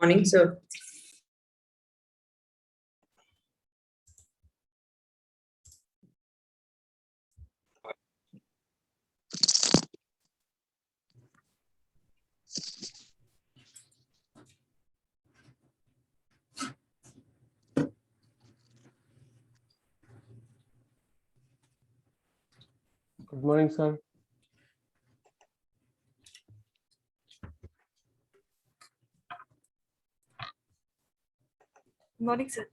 Morning, sir. Good morning, sir. Good morning, sir.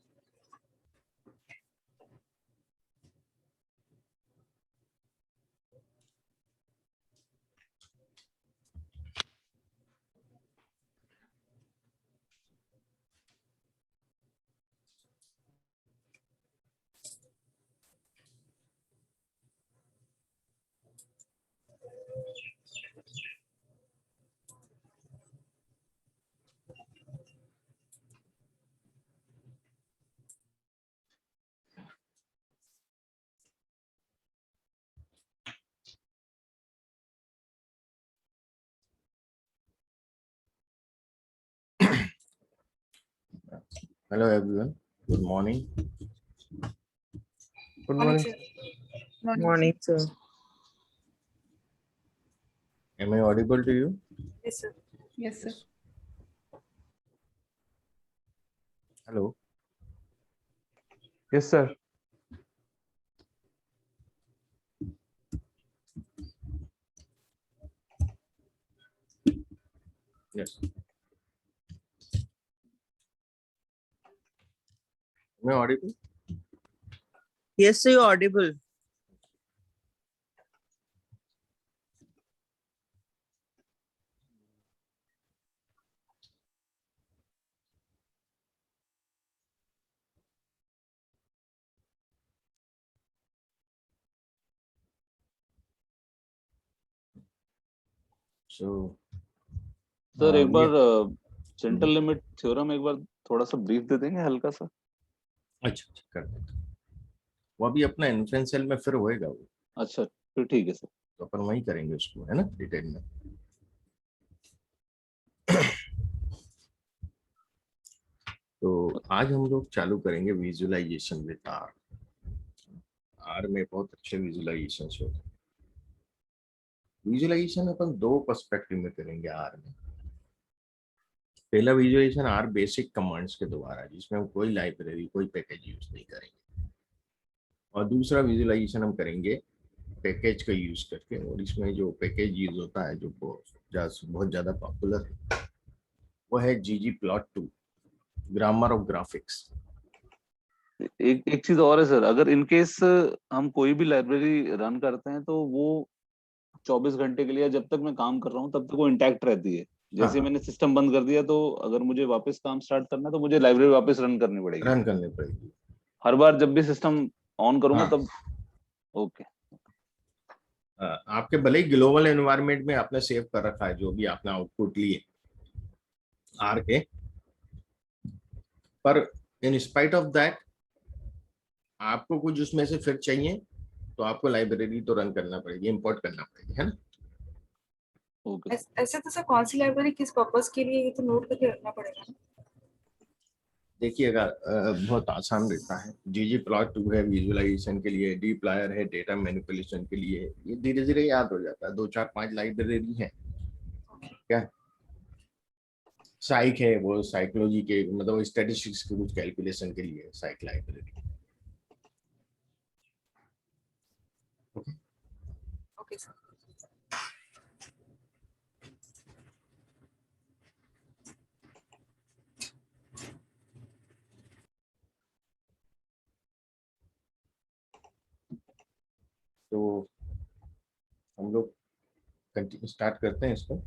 Hello everyone. Good morning. Good morning. sir. Morning, sir. Am I audible to you? Yes, sir. Yes, sir. Hello. Yes, sir. Yes. Am I audible? Yes, sir, you're audible. So sir एक we- bar central limit theorem एक बार थोड़ा सा brief दे देंगे हल्का सा। अच्छा कर देते हैं। वो अभी अपना इन्फ्लुएंशियल में फिर होएगा वो, अच्छा फिर ठीक है सर। तो अपन वही करेंगे उसको, है ना, डिटेल में। तो आज हम लोग चालू करेंगे विजुअलाइजेशन विद आर। आर में बहुत अच्छे विजुअलाइजेशन होते हैं। विजुअलाइजेशन अपन दो पर्सपेक्टिव में करेंगे आर में। पहला विजुअलाइजेशन आर बेसिक कमांड्स के द्वारा, जिसमें हम कोई लाइब्रेरी कोई पैकेज यूज नहीं करेंगे, और दूसरा विजुअलाइजेशन हम करेंगे पैकेज का यूज करके। और इसमें जो पैकेज यूज होता है जो बहुत ज्यादा पॉपुलर है वो है ggplot2 ग्रामर ऑफ ग्राफिक्स। एक चीज और है सर, अगर इन केस हम कोई भी लाइब्रेरी रन करते हैं तो वो 24 घंटे के लिए, जब तक मैं काम कर रहा हूँ तब तक वो इंटैक्ट रहती है। जैसे हाँ। मैंने सिस्टम बंद कर दिया तो अगर मुझे वापस काम स्टार्ट करना है तो मुझे लाइब्रेरी वापस रन करनी पड़ेगी। रन करनी पड़ेगी हर बार जब भी सिस्टम ऑन करूंगा हाँ। तब। ओके। आपके भले ही ग्लोबल एनवायरनमेंट में आपने सेव कर रखा है जो भी आपने आउटपुट लिए आर के, पर इन स्पाइट ऑफ दैट आपको कुछ उसमें से फिर चाहिए तो आपको लाइब्रेरी तो रन करना पड़ेगी, इंपोर्ट करना पड़ेगी, है ना। ओके। ऐसे तो सर कौन सी लाइब्रेरी किस पर्पस के लिए, ये तो नोट करके रखना पड़ेगा ना। देखिएगा बहुत आसान रहता है। ggplot2 है विजुअलाइजेशन के लिए, dplyr है डेटा मैनिपुलेशन के लिए। ये धीरे धीरे याद हो जाता है। 2 4 5 लाइब्रेरी है क्या। साइक है, वो साइकोलॉजी के मतलब स्टैटिस्टिक्स के कुछ कैलकुलेशन के लिए साइक लाइब्रेरी। Okay sir. तो हम लोग कंटिन्यू स्टार्ट करते हैं इसको।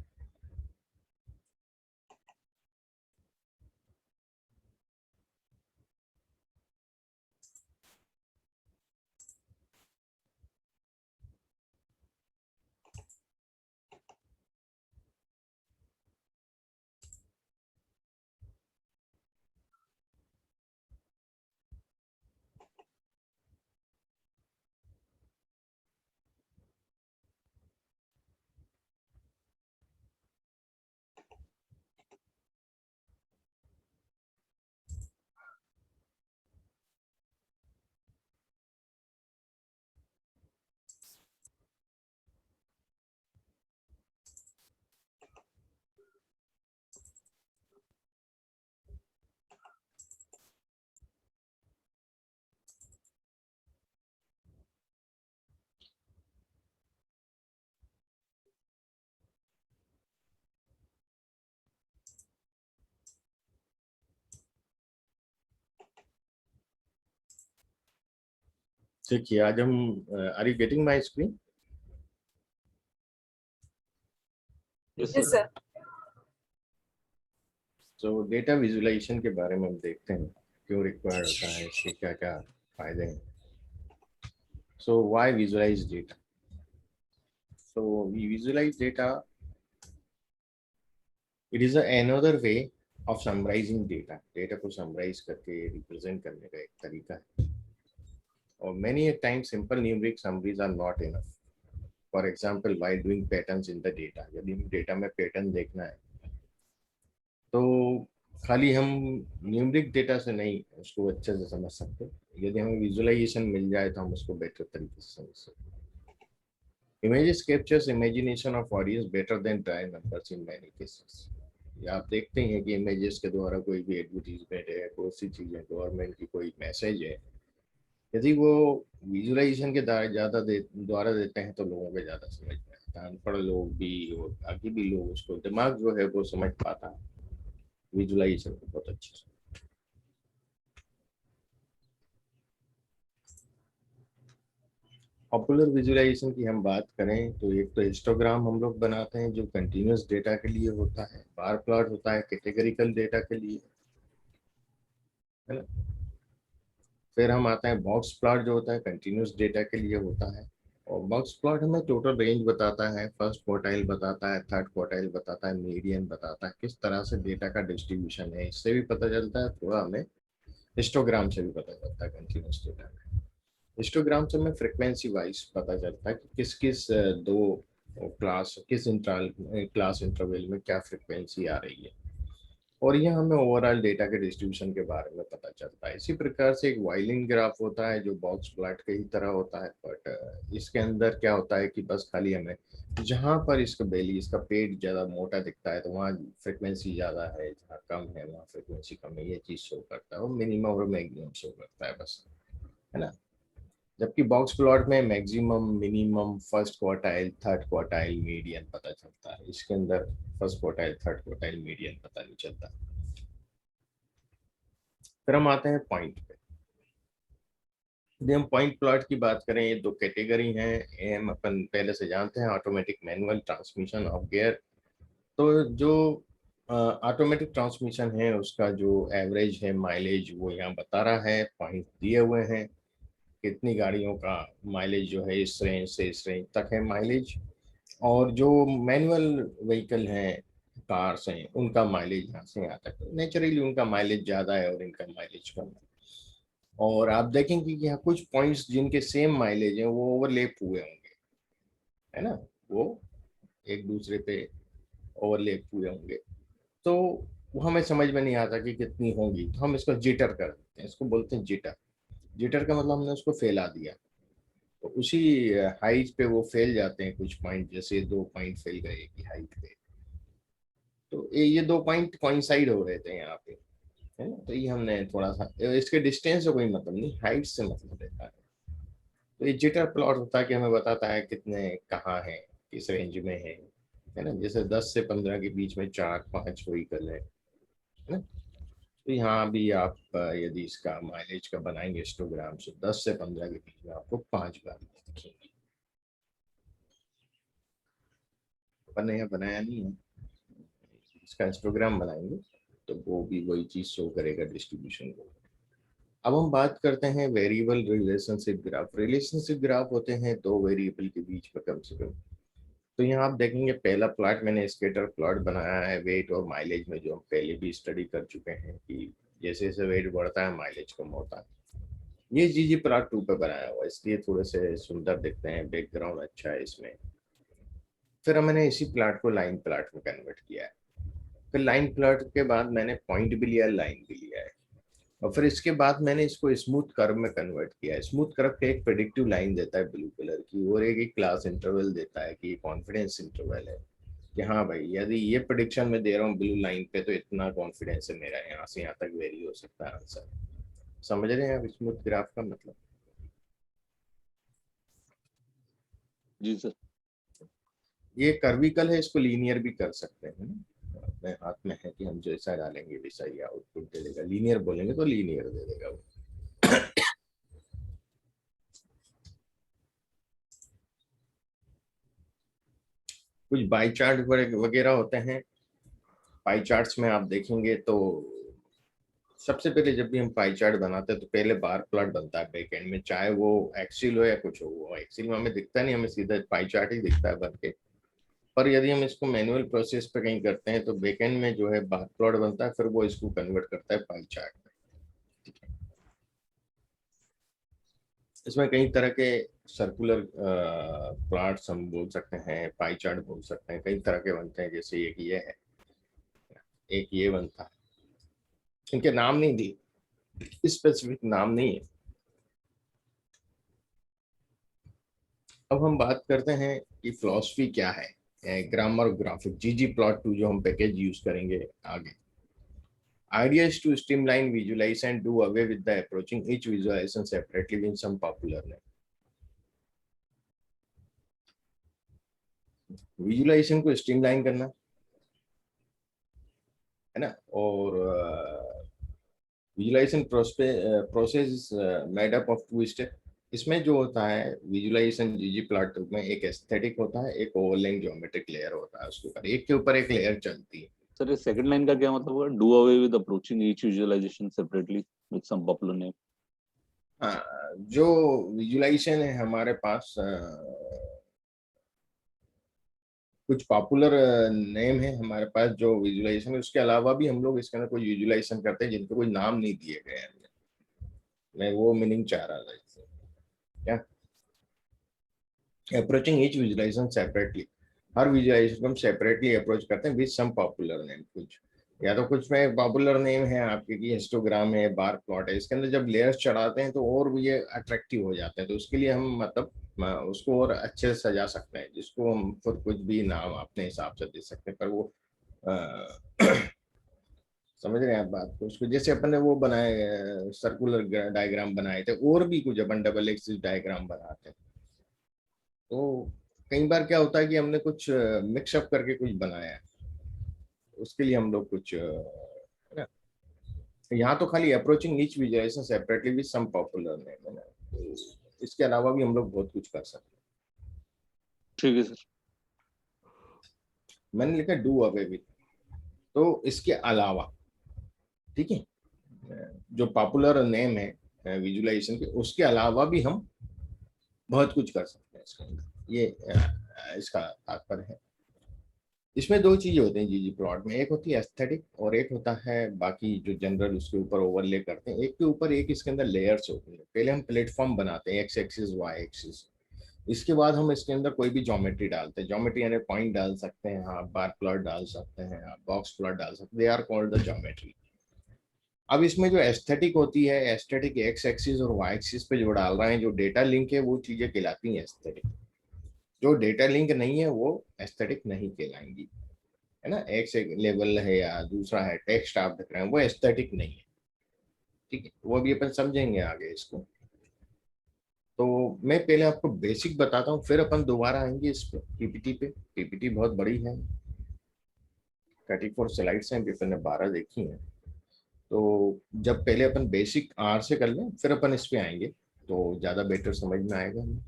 देखिए आज हम are you getting my screen? Yes yes sir. Sir. तो डेटा विजुअलाइजेशन के बारे में हम देखते हैं क्यों रिक्वायर्ड होता है, इसके क्या क्या फायदे हैं. So why visualize data? So we visualize data, it is another way of summarizing data. Data को समराइज करके रिप्रेजेंट करने का एक तरीका है. और many a time simple numeric summaries are not enough. For example, while doing patterns in the data, यदि हमें डेटा में पैटर्न देखना है तो खाली हम न्यूमरिक डेटा से नहीं उसको अच्छे से समझ सकते. यदि हमें विजुअलाइजेशन मिल जाए तो हम उसको बेटर तरीके से समझ सकते. Images captures imagination of audience better than dry numbers in many cases. ये आप देखते हैं कि इमेजेस के द्वारा कोई भी एडवर्टीजमेंट है, कोई सी चीजें, गवर्नमेंट की कोई मैसेज है, यदि वो विजुअलाइजेशन के द्वारा देते हैं तो लोगों को ज्यादा समझ में आता है. अनपढ़ लोग भी और बाकी भी लोग उसको दिमाग जो है वो समझ पाता है विजुअलाइजेशन को बहुत अच्छे से. पॉपुलर विजुअलाइजेशन की हम बात करें तो एक तो हिस्टोग्राम हम लोग बनाते हैं जो कंटिन्यूअस डेटा के लिए होता है. बार प्लॉट होता है कैटेगरिकल डेटा के लिए, है ना. फिर हम आते हैं बॉक्स प्लॉट जो होता है कंटिन्यूअस डेटा के लिए होता है. और बॉक्स प्लॉट हमें टोटल रेंज बताता है, फर्स्ट क्वार्टाइल बताता है, थर्ड क्वार्टाइल बताता है, मीडियन बताता है, किस तरह से डेटा का डिस्ट्रीब्यूशन है. इससे भी पता चलता है, थोड़ा हमें हिस्टोग्राम से भी पता चलता है कंटिन्यूअस डेटा में. हिस्टोग्राम से हमें फ्रीक्वेंसी वाइज पता चलता है कि किस किस दो क्लास किस क्लास इंटरवल में क्या फ्रीक्वेंसी आ रही है. और ये हमें ओवरऑल डेटा के डिस्ट्रीब्यूशन के बारे में पता चलता है. इसी प्रकार से एक वाइलिन ग्राफ होता है जो बॉक्स प्लॉट के ही तरह होता है, बट इसके अंदर क्या होता है कि बस खाली हमें जहाँ पर इसका बेली इसका पेट ज़्यादा मोटा दिखता है तो वहाँ फ्रिक्वेंसी ज़्यादा है, जहाँ कम है वहाँ फ्रिक्वेंसी कम है, ये चीज़ शो करता है. और मिनिमम और मैक्सिमम शो करता है बस, है ना. जबकि बॉक्स प्लॉट में maximum, minimum, first quartile, third quartile, median पता चलता है. इसके अंदर first quartile, third quartile, median पता नहीं चलता. फिर हम आते हैं पॉइंट पे. यदि हम पॉइंट प्लॉट की बात करें, ये दो कैटेगरी हैं. ये हम अपन पहले से जानते हैं, automatic manual transmission of gear. तो जो ऑटोमेटिक ट्रांसमिशन है उसका जो एवरेज है माइलेज वो यहाँ बता रहा है, पॉइंट दिए हुए हैं, कितनी गाड़ियों का माइलेज जो है इस रेंज से इस रेंज तक है माइलेज. और जो मैनुअल व्हीकल हैं, कार्स हैं, उनका माइलेज यहाँ से यहाँ तक. नेचुरली उनका माइलेज ज़्यादा है और इनका माइलेज कम है. और आप देखेंगे कि यहाँ कुछ पॉइंट्स जिनके सेम माइलेज हैं वो ओवरलेप हुए होंगे, है ना. वो एक दूसरे पे ओवरलेप हुए होंगे तो वो हमें समझ में नहीं आता कि कितनी होंगी, तो हम इसको जिटर कर देते हैं. इसको बोलते हैं जिटर. जिटर का मतलब हमने उसको फैला दिया, तो उसी हाइट पे वो फैल जाते हैं कुछ पॉइंट. जैसे 2 पॉइंट फैल गए की हाइट पे, तो ये 2 पॉइंट कोइंसाइड हो रहे थे यहाँ पे, है ना. तो ये हमने थोड़ा सा, इसके डिस्टेंस से कोई मतलब नहीं, हाइट से मतलब रहता है. तो ये जिटर प्लॉट होता है कि हमें बताता है कितने कहाँ है, किस रेंज में है ना. जैसे 10 से 15 के बीच में 4-5 व्हीकल है ना. तो यहाँ भी आप यदि इसका माइलेज का बनाएंगे हिस्टोग्राम, से 10 से 15 के बीच में आपको 5 गाड़ी दिखेंगी. अपन ने यहाँ बनाया नहीं है, इसका हिस्टोग्राम बनाएंगे तो वो भी वही चीज शो करेगा डिस्ट्रीब्यूशन को. अब हम बात करते हैं variable relationship graph. Relationship graph होते हैं दो वेरिएबल के बीच में कम से कम. तो यहाँ आप देखेंगे पहला प्लॉट मैंने स्केटर प्लॉट बनाया है वेट और माइलेज में, जो हम पहले भी स्टडी कर चुके हैं कि जैसे जैसे वेट बढ़ता है माइलेज कम होता है. ये जीजी प्लॉट 2 पे बनाया हुआ है, इसलिए थोड़े से सुंदर दिखते हैं, बैकग्राउंड अच्छा है इसमें. फिर मैंने इसी प्लॉट को लाइन प्लॉट में कन्वर्ट किया है. फिर लाइन प्लॉट के बाद मैंने पॉइंट भी लिया, लाइन भी लिया है. और फिर इसके बाद मैंने इसको स्मूथ कर्व में कन्वर्ट किया है. स्मूथ कर्व का एक प्रेडिक्टिव लाइन देता है ब्लू कलर की, और एक क्लास इंटरवल देता है कि ये कॉन्फिडेंस इंटरवल है कि हाँ भाई यदि ये प्रेडिक्शन में दे रहा हूँ ब्लू लाइन पे तो इतना कॉन्फिडेंस है मेरा, यहाँ से यहाँ तक वेरी हो सकता है आंसर. समझ रहे हैं आप स्मूथ ग्राफ का मतलब? जी सर. ये कर्विकल है, इसको लीनियर भी कर सकते हैं ना. अपने हाथ में है कि हम जैसा डालेंगे वैसा ही आउटपुट दे देगा. लीनियर बोलेंगे तो लीनियर दे देगा वो. कुछ बाई चार्ट वगैरह होते हैं। पाई चार्ट्स में आप देखेंगे तो सबसे पहले जब भी हम पाई चार्ट बनाते हैं तो पहले बार प्लॉट बनता है बैक एंड में, चाहे वो एक्सेल हो या कुछ हो। वो एक्सेल में हमें दिखता नहीं, हमें सीधा पाई चार्ट ही दिखता है बन के। पर यदि हम इसको मैनुअल प्रोसेस पे कहीं करते हैं तो बैक एंड में जो है बार प्लॉट बनता है, फिर वो इसको कन्वर्ट करता है पाई चार्ट में। ठीक है, इसमें कई तरह के सर्कुलर प्लॉट्स हम बोल सकते हैं, पाई चार्ट बोल सकते हैं, कई तरह के बनते हैं। जैसे एक ये है, एक ये बनता है। इनके नाम नहीं दिए, स्पेसिफिक नाम नहीं है। अब हम बात करते हैं कि फिलॉसफी क्या है ग्रामर ग्राफिक ggplot2 जो हम पैकेज यूज करेंगे आगे। Idea is to streamline, visualize and do away with the approaching each visualization separately in some popular name. Visualization को स्ट्रीमलाइन करना है ना, और visualization process made up of 2 step. इसमें जो होता है विजुलाइजेशन ggplot2 में एक एस्थेटिक होता है, एक ओवरलेइंग ज्योमेट्रिक लेयर होता है, उसके ऊपर एक के ऊपर एक लेयर चलती है। सर ये सेकंड लाइन का क्या मतलब हुआ? Do away with approaching each visualization separately with some popular name. हाँ, जो विजुलाइजेशन है हमारे पास कुछ पॉपुलर नेम है हमारे पास जो विजुलाइजेशन है, उसके अलावा भी हम लोग इसके अंदर कोई विजुलाइजेशन करते हैं जिनको कोई नाम नहीं दिए गए हैं। मैं वो मीनिंग चाह रहा था इससे। क्या अप्रोचिंग ईच विजुलाइजेशन सेपरेटली, हर विजुलाइजेशन को हम सेपरेटली अप्रोच करते हैं विद सम पॉपुलर नेम। कुछ या तो कुछ में पॉपुलर नेम है आपके की हिस्टोग्राम है, बार प्लॉट है, इसके अंदर जब लेयर्स चढ़ाते हैं तो और भी ये अट्रैक्टिव हो जाते हैं। तो उसके लिए हम मतलब उसको और अच्छे से सजा सकते हैं, जिसको हम खुद कुछ भी नाम अपने हिसाब से दे सकते हैं। पर वो समझ रहे हैं आप बात को? उसको जैसे अपन ने वो बनाए सर्कुलर डायग्राम बनाए थे, और भी कुछ अपन डबल एक्सिस डायग्राम बनाते हैं। तो कई बार क्या होता है कि हमने कुछ मिक्सअप करके कुछ बनाया है, उसके लिए हम लोग कुछ है ना। यहाँ तो खाली approaching each visualization separately with some popular name है ना। तो इसके अलावा भी हम लोग बहुत कुछ कर सकते ठीक है सर। हैं। मैंने लिखा डू अवे विद, तो इसके अलावा ठीक है, जो पॉपुलर नेम है विजुअलाइजेशन के, उसके अलावा भी हम बहुत कुछ कर सकते हैं इसके अंदर। ये इसका तात्पर्य है। इसमें दो चीजें होती हैं ggplot में, एक होती है एस्थेटिक और एक होता है बाकी जो जनरल उसके ऊपर ओवरले करते हैं। एक के ऊपर एक इसके अंदर लेयर्स होती है। पहले हम प्लेटफॉर्म बनाते हैं, एक्स एक्सिस वाई एक्सिस। इसके बाद हम इसके अंदर कोई भी ज्योमेट्री डालते हैं। ज्योमेट्री यानी पॉइंट डाल सकते हैं आप, बार प्लॉट डाल सकते हैं आप, बॉक्स प्लॉट डाल सकते हैं, they are called the geometry. अब इसमें जो एस्थेटिक होती है, एस्थेटिक एक्स एक्सिस और वाई एक्सिस पे जो डाल रहे हैं, जो डेटा लिंक है, वो चीजें कहलाती हैं एस्थेटिक। जो डेटा लिंक नहीं है वो एस्थेटिक नहीं कहलाएंगी, है ना। एक से लेवल है या दूसरा है टेक्स्ट आप देख रहे हैं, वो एस्थेटिक नहीं है। ठीक है, वो भी अपन समझेंगे आगे इसको। तो मैं पहले आपको बेसिक बताता हूँ, फिर अपन दोबारा आएंगे इस पे पीपीटी पे। पीपीटी बहुत बड़ी है, 34 स्लाइड्स हैं, अपन ने 12 देखी हैं। तो जब पहले अपन बेसिक आर से कर लें, फिर अपन इस पे आएंगे तो ज्यादा बेटर समझ में आएगा हमें।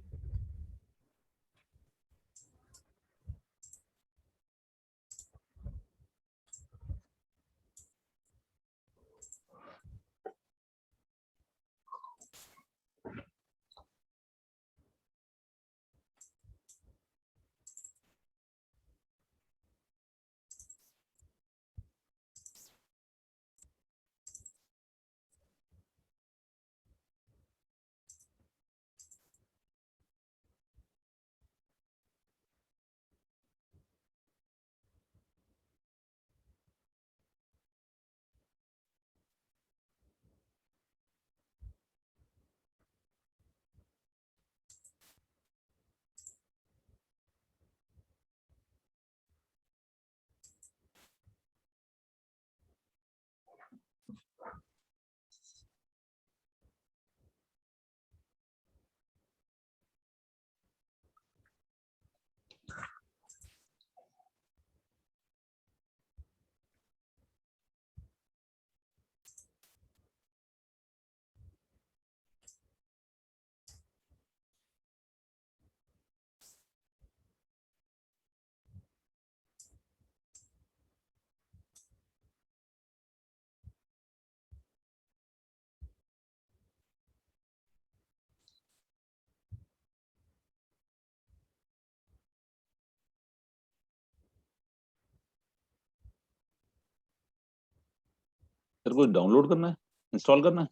सर कोई डाउनलोड करना है, इंस्टॉल करना है?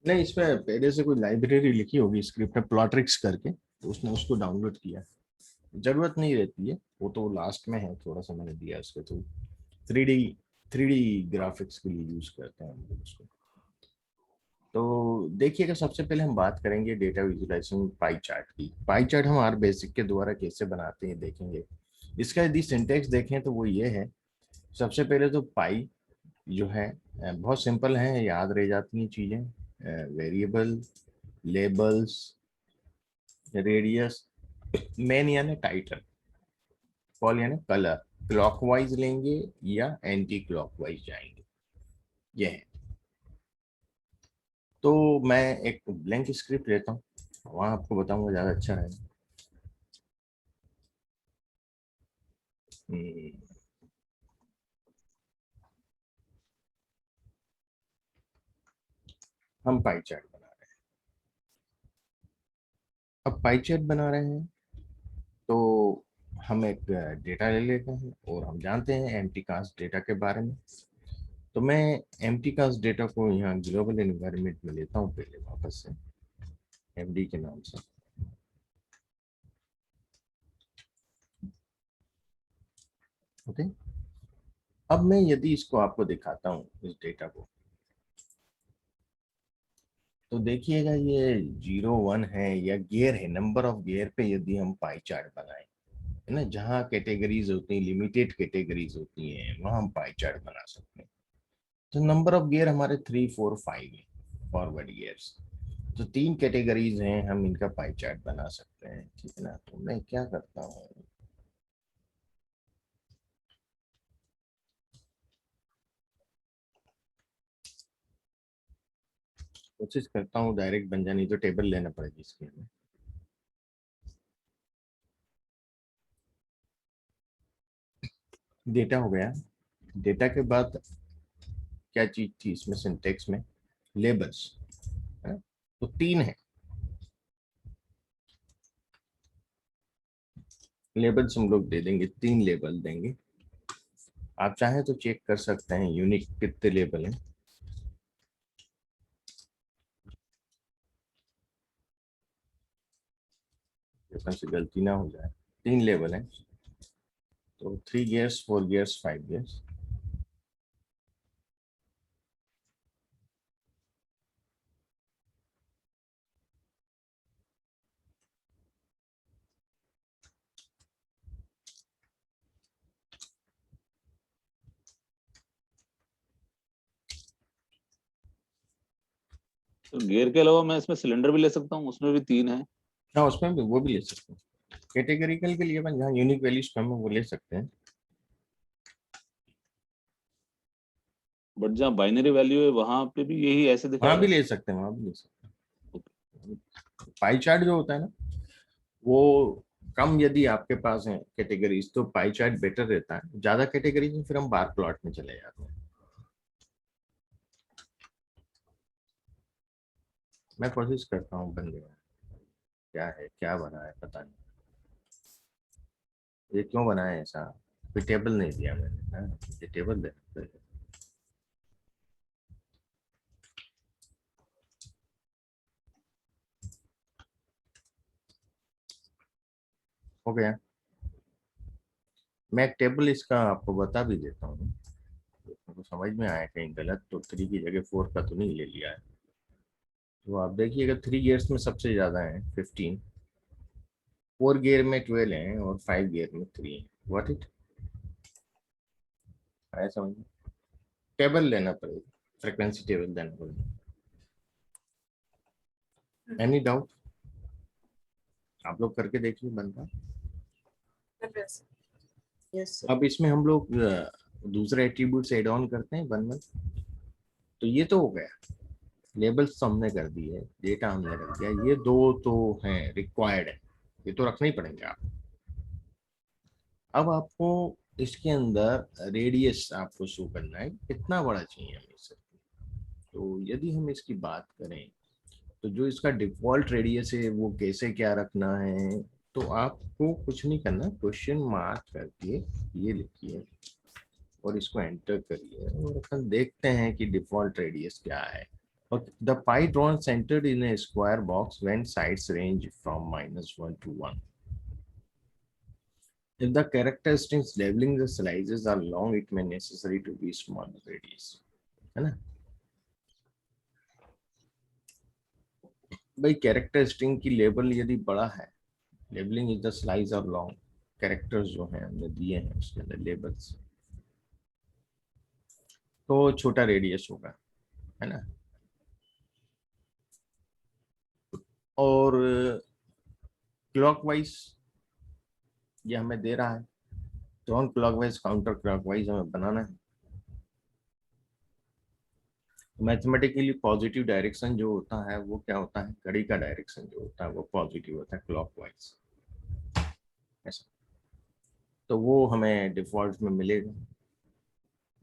नहीं, इसमें पहले से कोई लाइब्रेरी लिखी होगी स्क्रिप्ट में प्लॉट्रिक्स करके, तो उसने उसको डाउनलोड किया। जरूरत नहीं रहती है, वो तो लास्ट में है, थोड़ा सा मैंने दिया उसके थ्रू। 3D ग्राफिक्स के लिए यूज करते हैं हम लोग उसको। तो देखिएगा, सबसे पहले हम बात करेंगे डेटा विजुलाइजेशन पाई चार्ट की। पाई चार्ट हम आर बेसिक के द्वारा कैसे बनाते हैं देखेंगे। इसका यदि सिंटेक्स देखें तो वो ये है, सबसे पहले तो पाई जो है बहुत सिंपल है, याद रह जाती हैं चीजें। वेरिएबल, लेबल्स, रेडियस, मेन यानी टाइटल, कॉल यानी कलर, क्लॉकवाइज लेंगे या एंटी क्लॉकवाइज जाएंगे, ये है। तो मैं एक ब्लैंक स्क्रिप्ट लेता हूँ, वहां आपको बताऊंगा, ज्यादा अच्छा रहेगा। हम पाई चार्ट बना रहे हैं। अब पाई चार्ट बना रहे हैं तो हम एक डेटा ले लेते हैं, और हम जानते हैं एम्प्टी कास्ट डेटा के बारे में। तो मैं एम्प्टी कास्ट डेटा को यहाँ ग्लोबल एनवायरनमेंट में लेता हूँ पहले वापस से, एमडी के नाम से। ओके, अब मैं यदि इसको आपको दिखाता हूँ इस डेटा को, तो देखिएगा ये 0 1 है या गियर है, नंबर ऑफ गियर पे यदि हम पाई चार्ट बनाए, है ना, जहाँ कैटेगरीज होती हैं, लिमिटेड कैटेगरीज होती हैं, वहाँ हम पाई चार्ट बना सकते हैं। तो नंबर ऑफ गियर हमारे 3 4 5 है, फॉरवर्ड गियर्स। तो 3 कैटेगरीज हैं, हम इनका पाई चार्ट बना सकते हैं, ठीक है ना। तो मैं क्या करता हूँ, कोशिश करता हूँ डायरेक्ट बन जाए, नहीं तो टेबल लेना पड़ेगा इसके लिए। डेटा हो गया, डेटा के बाद क्या चीज थी इसमें सिंटेक्स में, लेबल्स, है ना? तो 3 है लेबल्स, हम लोग दे देंगे, 3 लेबल देंगे। आप चाहें तो चेक कर सकते हैं यूनिक कितने लेबल हैं, से गलती ना हो जाए। 3 लेवल हैं, तो 3 गियर्स, 4 गियर्स, 5 गियर्स। तो गियर के अलावा मैं इसमें सिलेंडर भी ले सकता हूँ, उसमें भी 3 है। हाँ, उसमें भी वो भी ले सकते हैं, कैटेगरिकल के लिए अपन जहाँ यूनिक वैल्यूज कम है वो ले सकते हैं। बट जहाँ बाइनरी वैल्यू है वहां पे भी यही ऐसे वहाँ दिखाएगा? भी ले सकते हैं, वहाँ भी ले सकते हैं। पाई चार्ट जो होता है ना, वो कम यदि आपके पास है कैटेगरीज तो पाई चार्ट बेटर रहता है, ज्यादा कैटेगरीज में फिर हम बार प्लॉट में चले जाते हैं। मैं कोशिश करता हूँ बन गया, क्या है, क्या बना है पता नहीं, ये क्यों बना है ऐसा, कोई टेबल नहीं दिया मैंने, हाँ, ये टेबल दे। हो गया, मैं एक टेबल इसका आपको बता भी देता हूँ, तो समझ में आया कहीं गलत तो 3 की जगह 4 का तो नहीं ले लिया है। तो आप देखिएगा 3 गियर्स में सबसे ज्यादा है 15, 4 गियर में 12 है, और 5 गियर में 3 है। व्हाट इट आया समझ में? टेबल लेना पड़ेगा, फ्रीक्वेंसी टेबल देना पड़ेगा। Any doubt? आप लोग करके देखिए बनता। Yes, sir. अब इसमें हम लोग दूसरे एट्रीब्यूट्स ऐड ऑन करते हैं 1 1। तो ये तो हो गया, लेबल्स तो हमने कर दिए, डेटा हमने रख दिया, ये 2 तो हैं रिक्वायर्ड है, ये तो रखने ही पड़ेंगे आप। अब आपको इसके अंदर रेडियस आपको शो करना है, कितना बड़ा चाहिए हमें इसे। तो यदि हम इसकी बात करें तो जो इसका डिफॉल्ट रेडियस है वो कैसे क्या रखना है, तो आपको कुछ नहीं करना, क्वेश्चन मार्क करके ये लिखिए, और इसको एंटर करिए और अपन देखते हैं कि डिफॉल्ट रेडियस क्या है. The pi drawn centered in a square box when sides range from -1 to 1. If the characteristics labeling the slices are long, it may necessary to be small radius. है ना भाई, कैरेक्टरिस्टिक की label यदि बड़ा है, labelling is the slice और long, characters जो हैं हमने दिए हैं उसके अंदर लेबल्स, तो छोटा रेडियस होगा, है ना. और क्लॉकवाइज ये हमें दे रहा है, तो हम क्लॉकवाइज काउंटर क्लॉकवाइज हमें बनाना है. मैथमेटिकली पॉजिटिव डायरेक्शन जो होता है वो क्या होता है, घड़ी का डायरेक्शन जो होता है वो पॉजिटिव होता है क्लॉकवाइज, ऐसा. तो वो हमें डिफॉल्ट में मिलेगा.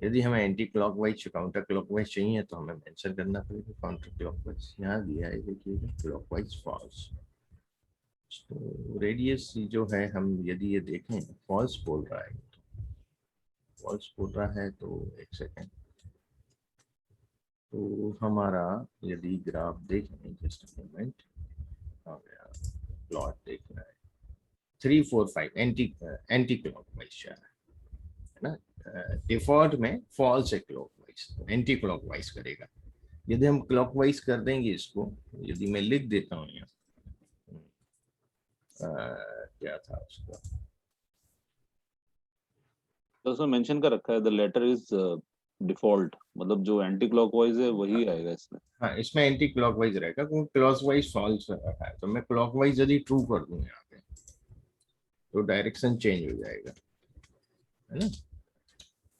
यदि हमें एंटी क्लॉकवाइज काउंटर क्लॉकवाइज चाहिए तो हमें मेंशन करना पड़ेगा काउंटर क्लॉकवाइज. यहाँ दिया है देखिएगा क्लॉकवाइज फॉल्स. तो रेडियस जो है हम यदि ये देखें फॉल्स बोल रहा है, फॉल्स बोल रहा है तो एक सेकेंड, तो हमारा यदि ग्राफ देखें, जस्ट मोमेंट, आ गया प्लॉट देखना है 3 4 5 एंटी क्लॉकवाइज है ना. डिफॉल्ट में फॉल्स है क्लॉकवाइज, एंटी क्लॉकवाइज करेगा. यदि हम क्लॉकवाइज कर देंगे इसको, यदि मैं लिख देता हूँ यहाँ क्या था उसका, तो उसमें मेंशन कर रखा है द लेटर इज डिफॉल्ट, मतलब जो एंटी क्लॉकवाइज है वही आएगा इसमें. हाँ इसमें एंटी क्लॉकवाइज रहेगा क्योंकि क्लॉकवाइज फॉल्स रखा है. तो मैं क्लॉकवाइज यदि ट्रू कर दूं यहाँ पे तो डायरेक्शन चेंज हो जाएगा, है ना.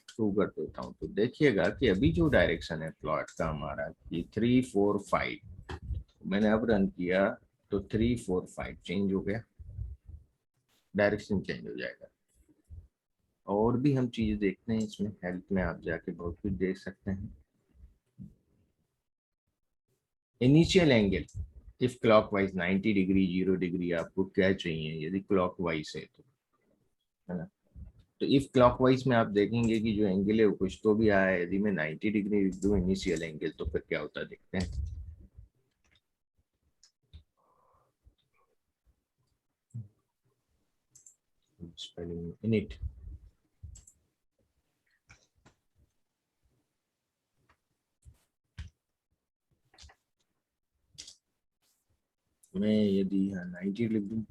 ट्रू कर देता हूँ तो देखिएगा कि अभी जो डायरेक्शन है प्लॉट का हमारा कि 3 4 5, मैंने अब रन किया तो 3 4 5 चेंज हो गया, डायरेक्शन चेंज हो जाएगा. और भी हम चीजें देखते हैं इसमें, हेल्प में आप जाके बहुत कुछ देख सकते हैं. Initial angle if clockwise 90 degree 0 degree आपको क्या चाहिए यदि क्लॉकवाइज है तो, है ना. तो इफ क्लॉकवाइज में आप देखेंगे कि जो एंगल है वो कुछ तो भी आया है. यदि मैं 90 डिग्री लिख दूं इनिशियल एंगल तो फिर क्या होता है देखते हैं. स्पेलिंग इनिट, मैं यदि यहाँ 90 लिख दूं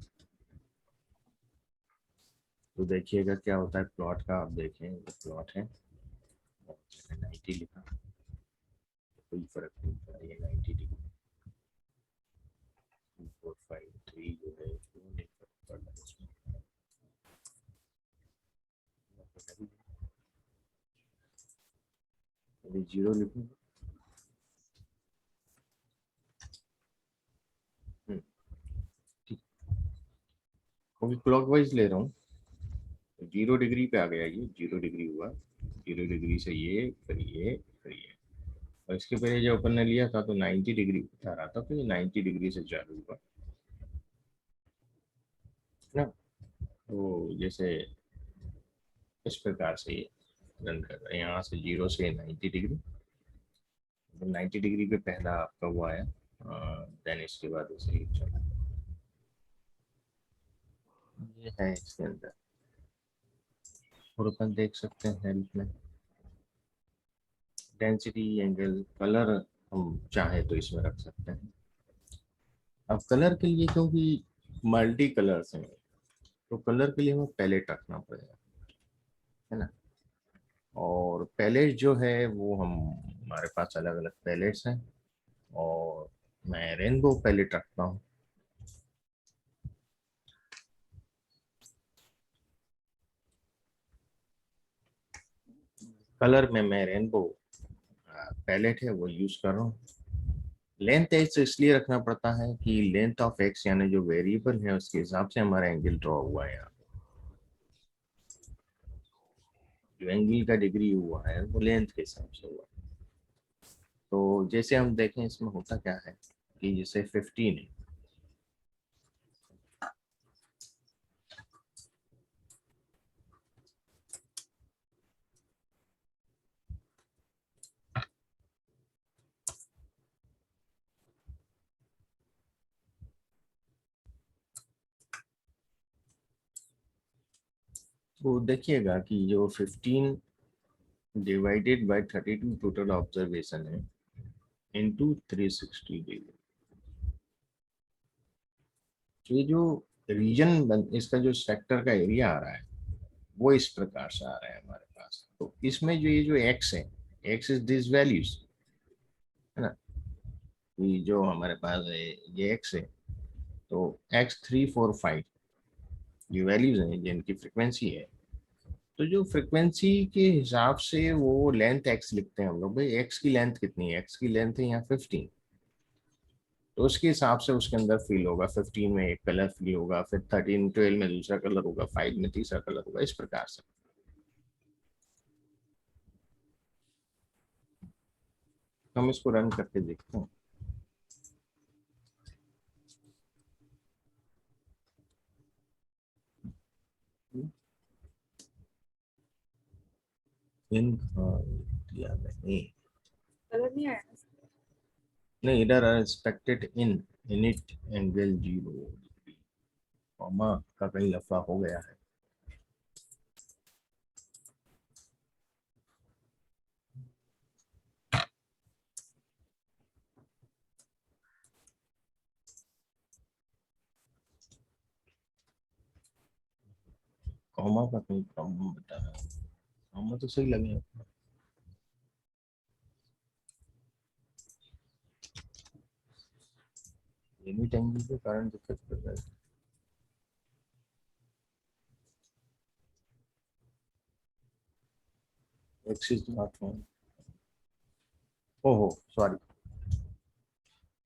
तो देखिएगा क्या होता है प्लॉट का. आप देखें ये प्लॉट है, 90 लिखा कोई फर्क नहीं पड़ा, ये 90 डिग्री 2 4 5 3 जो है वो नहीं फर्क पड़ रहा इसमें. यदि 0 लिखूं ठीक, क्योंकि क्लॉकवाइज ले रहा हूँ. 0 डिग्री पे आ गया, ये 0 डिग्री हुआ, 0 डिग्री से ये फिर ये फिर ये. और इसके पहले जो अपन ने लिया था तो 90 डिग्री बता रहा था, तो ये 90 डिग्री से चालू हुआ, है ना. तो जैसे इस प्रकार से ये रन कर रहा है, यहाँ से 0 से 90 डिग्री, तो 90 डिग्री पे पहला आपका वो आया, देन इसके बाद उसे ही चला. ये है इसके अंदर. और अपन देख सकते हैं हेल्प में डेंसिटी एंगल कलर हम चाहे तो इसमें रख सकते हैं. अब कलर के लिए क्योंकि मल्टी कलर्स हैं तो कलर के लिए हमें पैलेट रखना पड़ेगा, है ना. और पैलेट जो है वो हम, हमारे पास अलग अलग पैलेट्स हैं और मैं रेनबो पैलेट रखता हूँ. कलर में मैं रेनबो पैलेट है वो यूज कर रहा हूँ. लेंथ एक्स इसलिए रखना पड़ता है कि लेंथ ऑफ एक्स यानी जो वेरिएबल है उसके हिसाब से हमारा एंगल ड्रॉ हुआ है. यहाँ जो एंगल का डिग्री हुआ है वो लेंथ के हिसाब से हुआ. तो जैसे हम देखें इसमें होता क्या है कि जैसे 15 है, तो देखिएगा कि जो 15 डिवाइडेड बाय 32 टोटल ऑब्जर्वेशन है इनटू 360 डिग्री, तो ये जो रीजन इसका जो सेक्टर का एरिया आ रहा है वो इस प्रकार से आ रहा है हमारे पास। तो इसमें जो ये जो एक्स है, एक्स इज दिस वैल्यूज, है ना, ये जो हमारे पास है ये एक्स है, तो एक्स 345 ये वैल्यूज हैं जिनकी फ्रिक्वेंसी है। तो जो फ्रिक्वेंसी के हिसाब से वो लेंथ एक्स लिखते हैं हम लोग, भाई एक्स की लेंथ कितनी है, एक्स की लेंथ है यहाँ 15, तो उसके हिसाब से उसके अंदर फील होगा। 15 में एक कलर फील होगा, फिर 13 12 में दूसरा कलर होगा, 5 में तीसरा कलर होगा, इस प्रकार से। हम इसको रन करके देखते हैं। इन दिया नहीं, कलर नहीं आया ना? नहीं, इधर expected in it angle 0, comma का कहीं लफड़ा हो गया है। कॉमा का कहीं प्रॉब्लम बता रहा है, कॉमा तो सही लगे। एनी एंगल के कारण दिक्कत कर रहा है। एक्स इज नॉट वन, ओहो सॉरी,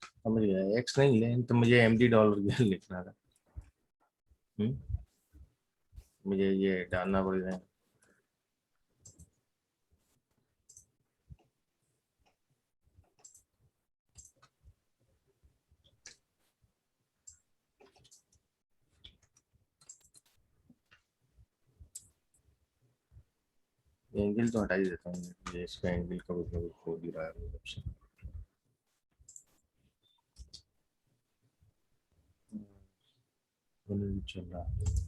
समझ गया, एक्स नहीं ले तो मुझे एमडी डॉलर लिखना था। मुझे ये डालना पड़ेगा। एंगल तो हटा ही देता हूँ, ये इसका एंगल का मतलब खो भी रहा है ऑप्शन। चल रहा है।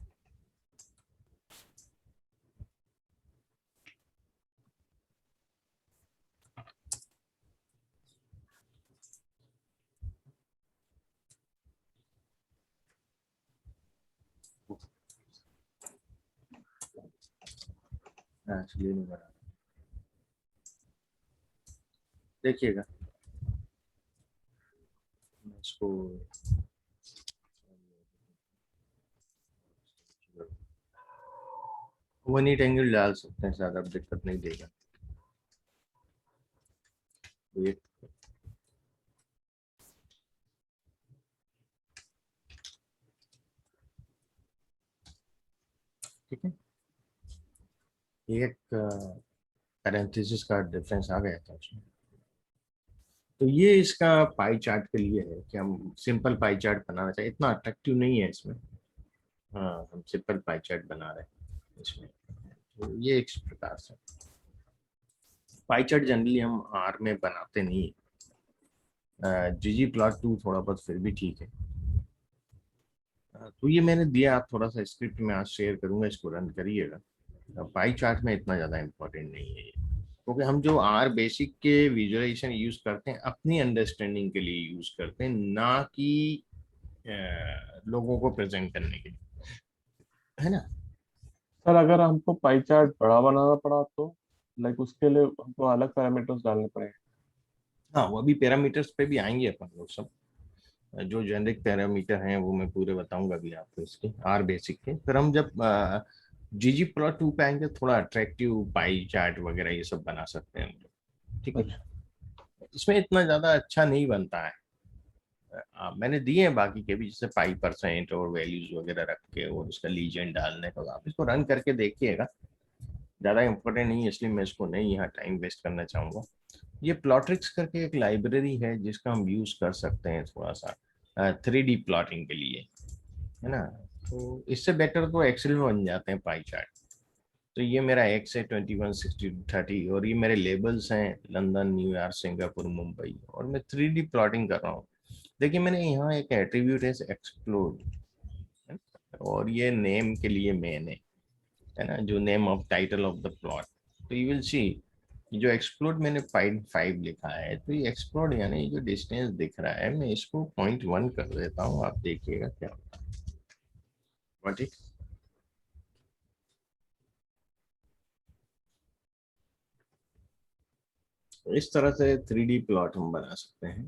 एक्चुअली नहीं बना, देखिएगा इसको वन एट एंगल डाल सकते हैं, ज्यादा दिक्कत नहीं देगा ये। ठीक है, एक पैरेंथेसिस का डिफरेंस आ गया था उसमें। तो ये इसका पाई चार्ट के लिए है कि हम सिंपल पाई चार्ट बनाना चाहिए, इतना अट्रैक्टिव नहीं है इसमें। हाँ, हम सिंपल पाई चार्ट बना रहे हैं इसमें। तो ये इस प्रकार से पाई चार्ट जनरली हम आर में बनाते नहीं, जीजी प्लॉट 2 थोड़ा बहुत फिर भी ठीक है। तो ये मैंने दिया, आप थोड़ा सा स्क्रिप्ट में आज शेयर करूंगा, इसको रन करिएगा। पाई चार्ट में इतना ज़्यादा इम्पोर्टेंट नहीं है ये, क्योंकि हम जो आर बेसिक के विजुअलाइजेशन यूज करते हैं अपनी अंडरस्टैंडिंग के लिए यूज करते हैं, ना कि लोगों को प्रेजेंट करने के लिए, है ना। सर अगर हमको पाई चार्ट बड़ा बनाना पड़ा तो लाइक उसके लिए हमको अलग पैरामीटर्स डालने पड़ेंगे? हाँ, वो अभी पैरामीटर्स पे भी आएंगे अपन लोग सब, जो जेनरिक पैरामीटर हैं वो मैं पूरे बताऊंगा अभी आपको इसके आर बेसिक के। फिर हम जब जीजी प्लॉट 2 पे आएंगे थोड़ा अट्रैक्टिव पाई चार्ट वगैरह ये सब बना सकते हैं हम लोग, ठीक है। इसमें इतना ज्यादा अच्छा नहीं बनता है। मैंने दिए हैं बाकी के भी, जैसे 5% और वैल्यूज वगैरह रख के और उसका लीजेंड डालने का, आप इसको रन करके देखिएगा। ज़्यादा इंपॉर्टेंट नहीं है इसलिए मैं इसको नहीं यहाँ टाइम वेस्ट करना चाहूँगा। ये प्लॉट्रिक्स करके एक लाइब्रेरी है जिसका हम यूज़ कर सकते हैं थोड़ा सा 3D प्लॉटिंग के लिए, है ना। तो इससे बेटर तो एक्सेल में बन जाते हैं पाई चार्ट। तो ये मेरा एक्स है 21 60 30 और ये मेरे लेबल्स हैं लंदन, न्यूयॉर्क, सिंगापुर, मुंबई, और मैं 3D प्लॉटिंग कर रहा हूँ। देखिए मैंने यहाँ एक एट्रीब्यूट है एक्सप्लोर, और ये नेम के लिए मेन है, है ना, जो name of title of the plot, तो यू विल सी जो एक्सप्लोड मैंने 0.5 लिखा है, तो ये एक्सप्लोड यानी जो डिस्टेंस दिख रहा है, मैं इसको 0.1 कर देता हूँ, आप देखिएगा क्या होता है। Got it? इस तरह से 3D प्लॉट हम बना सकते हैं।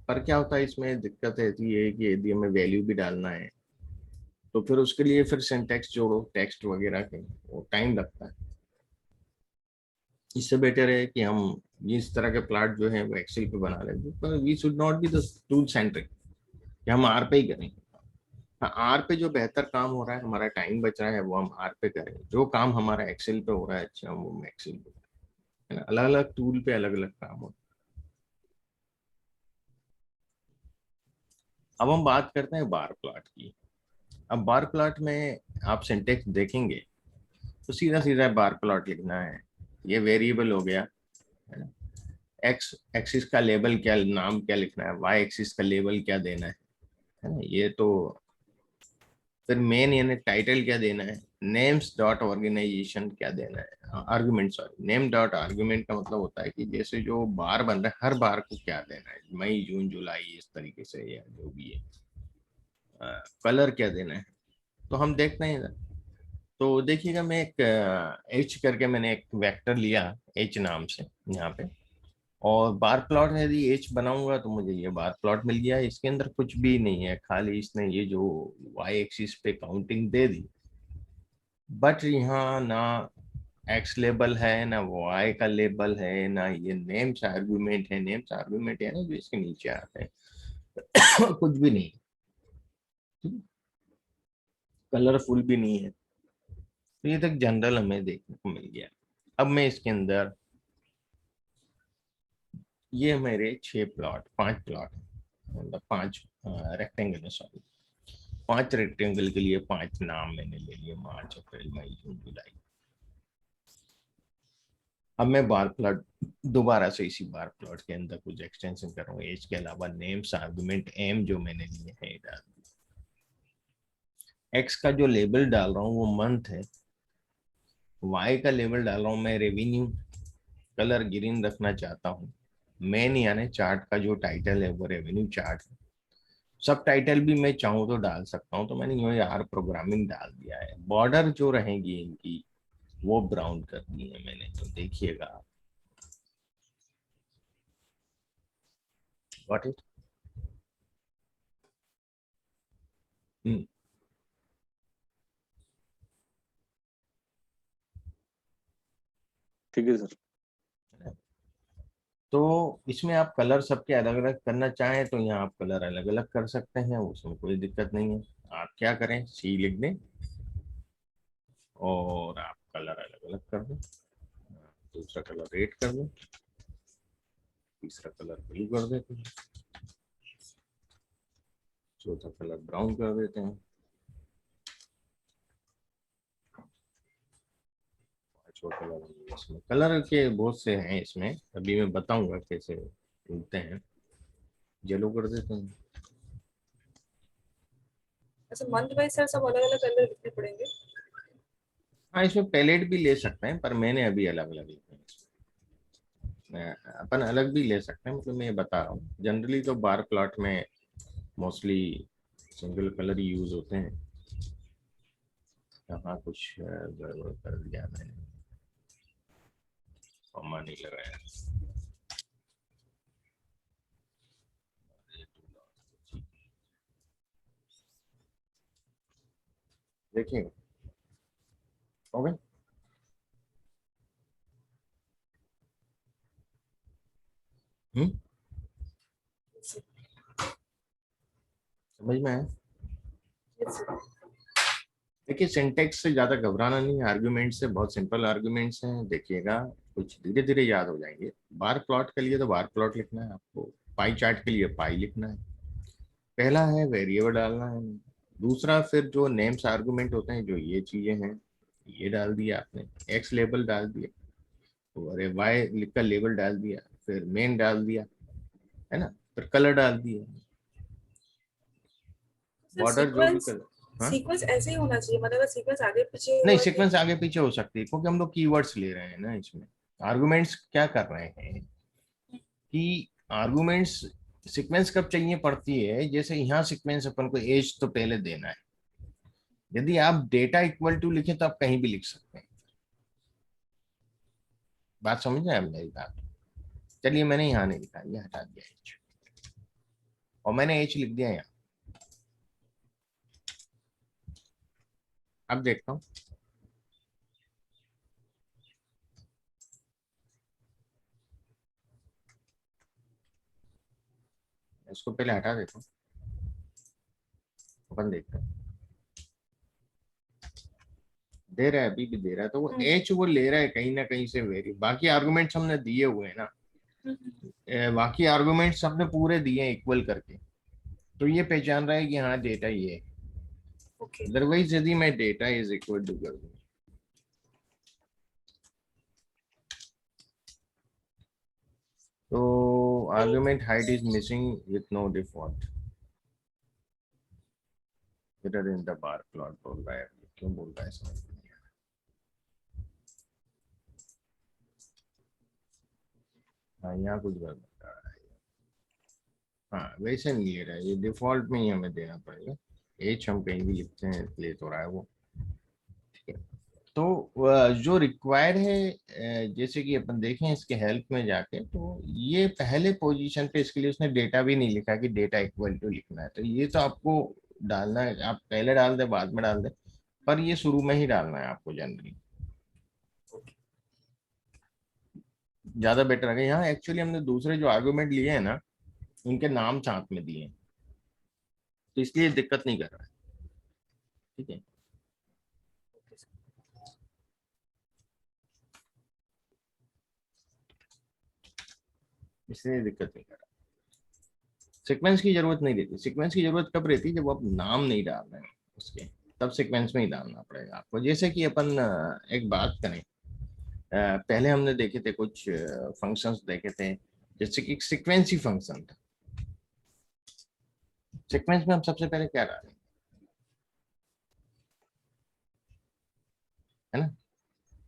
पर क्या होता है इसमें दिक्कत रहती है कि यदि हमें वैल्यू भी डालना है तो फिर उसके लिए फिर सिंटैक्स जोड़ो, टेक्स्ट वगैरह के, वो टाइम लगता है। इससे बेटर है कि हम इस तरह के प्लॉट जो है वो एक्सेल पे बना लेते, पर we should not be the tool centric कि हम आर पे ही करें। हाँ, आर पे जो बेहतर काम हो रहा है, हमारा टाइम बच रहा है, वो हम आर पे करें। जो काम हमारा एक्सेल पे हो रहा है अच्छा, वो हम एक्सेल पे करें। अलग अलग टूल पे अलग अलग काम होता है। अब हम बात करते हैं बार प्लॉट की। अब बार प्लॉट में आप सिंटेक्स देखेंगे तो सीधा सीधा बार प्लॉट लिखना है। ये वेरिएबल हो गया, है ना। एक्स एक्सिस का लेबल क्या, नाम क्या लिखना है, वाई एक्सिस का लेबल क्या देना है ना। ये तो फिर मेन यानी टाइटल क्या देना है, नेम्स डॉट ऑर्गेनाइजेशन क्या देना है, argument, sorry name dot argument का मतलब होता है कि जैसे जो बार बन रहा है हर बार को क्या देना है, मई जून जुलाई इस तरीके से, या जो भी है। कलर क्या देना है, तो हम देखते हैं इधर। तो देखिएगा मैं एक एच करके मैंने एक वेक्टर लिया एच नाम से यहाँ पे, और बार प्लॉट में यदि एच बनाऊंगा तो मुझे ये बार प्लॉट मिल गया। इसके अंदर कुछ भी नहीं है, खाली इसने ये जो वाई एक्सिस पे काउंटिंग दे दी, बट यहाँ ना एक्स लेबल है, ना वाई का लेबल है, ना ये नेम्स आर्गुमेंट है। नेम्स आर्गुमेंट है ना जो इसके नीचे आते हैं कुछ भी नहीं, कलरफुल भी नहीं है। तो ये तक जनरल हमें देखने को मिल गया। अब मैं इसके अंदर ये मेरे 5 प्लॉट, मतलब 5 रेक्टेंगल है, सॉरी 5 रेक्टेंगल के लिए 5 नाम मैंने ले लिए, मार्च अप्रैल मई जून जुलाई। अब मैं बार प्लॉट दोबारा से इसी बार प्लॉट के अंदर कुछ एक्सटेंशन करूंगा। एज के अलावा नेम्स आर्गुमेंट एम जो मैंने लिए हैं डाल दिए। एक्स का जो लेबल डाल रहा हूँ वो मंथ है, वाई का लेबल डाल रहा हूँ मैं रेवेन्यू, कलर ग्रीन रखना चाहता हूँ। मेन यानी चार्ट का जो टाइटल है वो रेवेन्यू चार्ट है। सब टाइटल भी मैं चाहूँ तो डाल सकता हूँ, तो मैंने यूं यार प्रोग्रामिंग डाल दिया है। बॉर्डर जो रहेगी इनकी वो ब्राउन कर दी है मैंने, तो देखिएगा व्हाट इट। ठीक है सर। तो इसमें आप कलर सबके अलग अलग करना चाहें तो यहाँ आप कलर अलग अलग कर सकते हैं, उसमें कोई दिक्कत नहीं है। आप क्या करें, सी लिख दें और आप कलर अलग अलग कर दें। दूसरा कलर रेड कर दें, तीसरा कलर ब्लू कर देते हैं, चौथा कलर ब्राउन कर देते हैं, पांचवा कलर। इसमें कलर के बहुत से हैं, इसमें अभी मैं बताऊंगा कैसे मिलते हैं। येलो कर देते हैं। अच्छा, मंथ वाइज सर सब अलग अलग कलर लिखने पड़ेंगे? हाँ, इसमें पैलेट भी ले सकते हैं, पर मैंने अभी अलग अलग लिखे हैं। अपन अलग भी ले सकते हैं, मतलब मैं ये बता रहा हूँ। जनरली तो बार प्लॉट में मोस्टली सिंगल कलर ही यूज होते हैं। यहाँ कुछ गड़बड़ कर दिया मैंने, कॉमा नहीं लगाया। देखिए हो गए। समझ में आया? Yes, sir. देखिए सिंटेक्स से ज्यादा घबराना नहीं है, आर्गुमेंट से बहुत सिंपल आर्गुमेंट्स हैं, देखिएगा कुछ धीरे धीरे याद हो जाएंगे। बार प्लॉट के लिए तो बार प्लॉट लिखना है आपको, पाई चार्ट के लिए पाई लिखना है। पहला है वेरिएबल डालना है। दूसरा फिर जो नेम्स आर्गुमेंट होते हैं, जो ये चीजें हैं, ये डाल दिया आपने, एक्स लेबल डाल दिया, और वाई लिख कर लेबल डाल दिया, फिर मेन डाल दिया, है ना, फिर कलर डाल दिया, सर बॉर्डर जो भी सीक्वेंस कलर। हाँ? सीक्वेंस ऐसे ही होना चाहिए, मतलब अगर सीक्वेंस आगे पीछे नहीं, हुआ सीक्वेंस आगे पीछे हो सकती है क्योंकि हम लोग कीवर्ड्स ले रहे हैं ना इसमें। आर्गुमेंट्स क्या कर रहे हैं कि आर्गुमेंट्स सीक्वेंस कब चाहिए पड़ती है, जैसे यहाँ सीक्वेंस अपन को एज तो पहले देना है। यदि आप डेटा इक्वल टू लिखे तो आप कहीं भी लिख सकते हैं। बात समझ रहे हैं आप मेरी बात? चलिए मैंने यहाँ नहीं लिखा, ये हटा दिया एच, और मैंने एच लिख दिया यहाँ। अब देखता हूँ, इसको पहले हटा देता हूँ, अपन देखते हैं। दे रहा है, अभी भी दे रहा है, तो वो एच वो ले रहा है कहीं ना कहीं से वेरी। बाकी आर्गुमेंट्स हमने दिए हुए हैं ना, बाकी आर्गुमेंट्स हमने पूरे दिए हैं इक्वल करके, तो ये पहचान रहा है कि हाँ डेटा ये है। ओके अदरवाइज यदि मैं डेटा इज इक्वल टू कर दूं, तो argument height is missing with no default इधर इन द बार प्लॉट बोल रहा है। क्यों बोल रहा है समझ में नहीं आ रहा। हाँ, यहाँ कुछ गड़बड़ कर रहा है। हाँ, वैसे नहीं ले रहा है, ये डिफॉल्ट में ही हमें देना पड़ेगा। एच हम कहीं भी लिखते हैं ले तो रहा है वो। ठीक है, तो जो रिक्वायर है, जैसे कि अपन देखें इसके हेल्प में जाके, तो ये पहले पोजीशन पे इसके लिए उसने डेटा भी नहीं लिखा कि डेटा इक्वल टू लिखना है। तो ये तो आपको डालना है, आप पहले डाल दे बाद में डाल दे, पर ये शुरू में ही डालना है आपको जनरली, ज्यादा बेटर है। यहाँ एक्चुअली हमने दूसरे जो आर्गुमेंट लिए हैं ना, उनके नाम साथ में दिए हैं, तो इसलिए दिक्कत नहीं कर रहा है। ठीक है, इसलिए दिक्कत नहीं कर रहा। सीक्वेंस की जरूरत नहीं रहती। सीक्वेंस की जरूरत कब रहती है, जब आप नाम नहीं डाल रहे हैं उसके, तब सीक्वेंस में ही डालना पड़ेगा आपको। जैसे कि अपन एक बात करें, पहले हमने देखे थे कुछ फंक्शंस देखे थे, जैसे कि सीक्वेंस ही फंक्शन था। सीक्वेंस में हम सबसे पहले क्या डालें, है ना?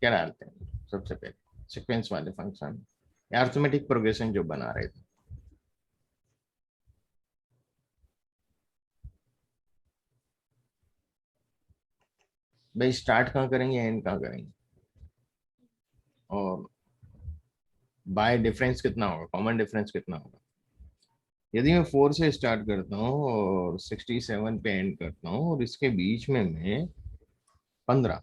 क्या डालते हैं सबसे पहले सीक्वेंस वाले फंक्शन, अरिथमेटिक प्रोग्रेशन जो बना रहे थे। भाई स्टार्ट कहाँ करेंगे, एंड कहाँ करेंगे, और बाय डिफरेंस कितना होगा, कॉमन डिफरेंस कितना होगा। यदि मैं 4 से स्टार्ट करता हूँ और 67 पे एंड करता हूँ, और इसके बीच में मैं 15,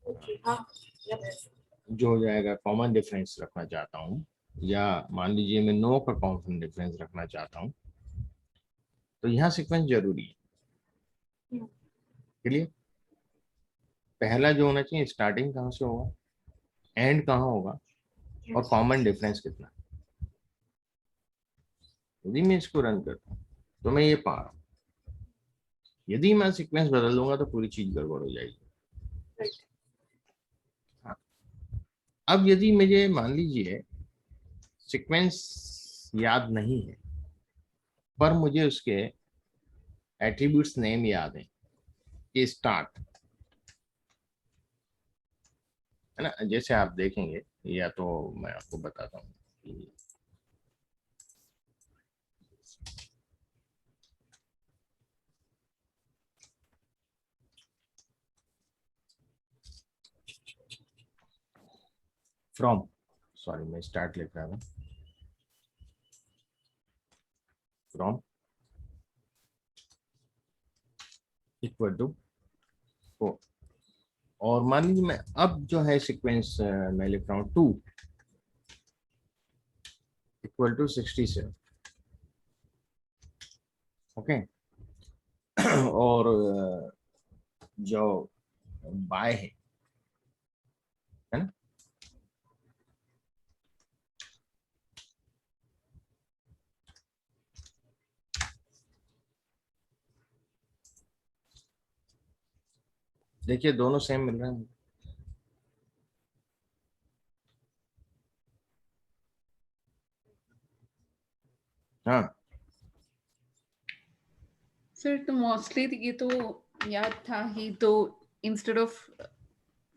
ओके हाँ याद है। जो हो जाएगा कॉमन डिफरेंस रखना चाहता हूँ, या मान लीजिए मैं 9 का कॉमन डिफरेंस रखना चाहता हूँ, तो यहाँ सीक्वेंस जरूरी है। क्लियर? पहला जो होना चाहिए, स्टार्टिंग कहाँ से होगा, एंड कहाँ होगा, और कॉमन डिफरेंस कितना। यदि मैं इसको रन करता हूँ तो मैं ये पा रहा हूँ। यदि मैं सीक्वेंस बदल दूंगा तो पूरी चीज गड़बड़ हो जाएगी। राइट हाँ। अब यदि मुझे मान लीजिए सीक्वेंस याद नहीं है, पर मुझे उसके एट्रीब्यूट्स नेम याद है कि स्टार्ट, है ना? जैसे आप देखेंगे, या तो मैं आपको बताता हूँ कि फ्रॉम, सॉरी मैं स्टार्ट लिख रहा था, फ्रॉम इक्वल टू 4, और मान लीजिए मैं अब जो है सीक्वेंस मैं लिख रहा हूँ 2 इक्वल टू 67। ओके, और जो बाय है ना, देखिए दोनों सेम मिल रहे हैं। हाँ, सर तो मोस्टली ये तो याद था ही, तो इंस्टेड ऑफ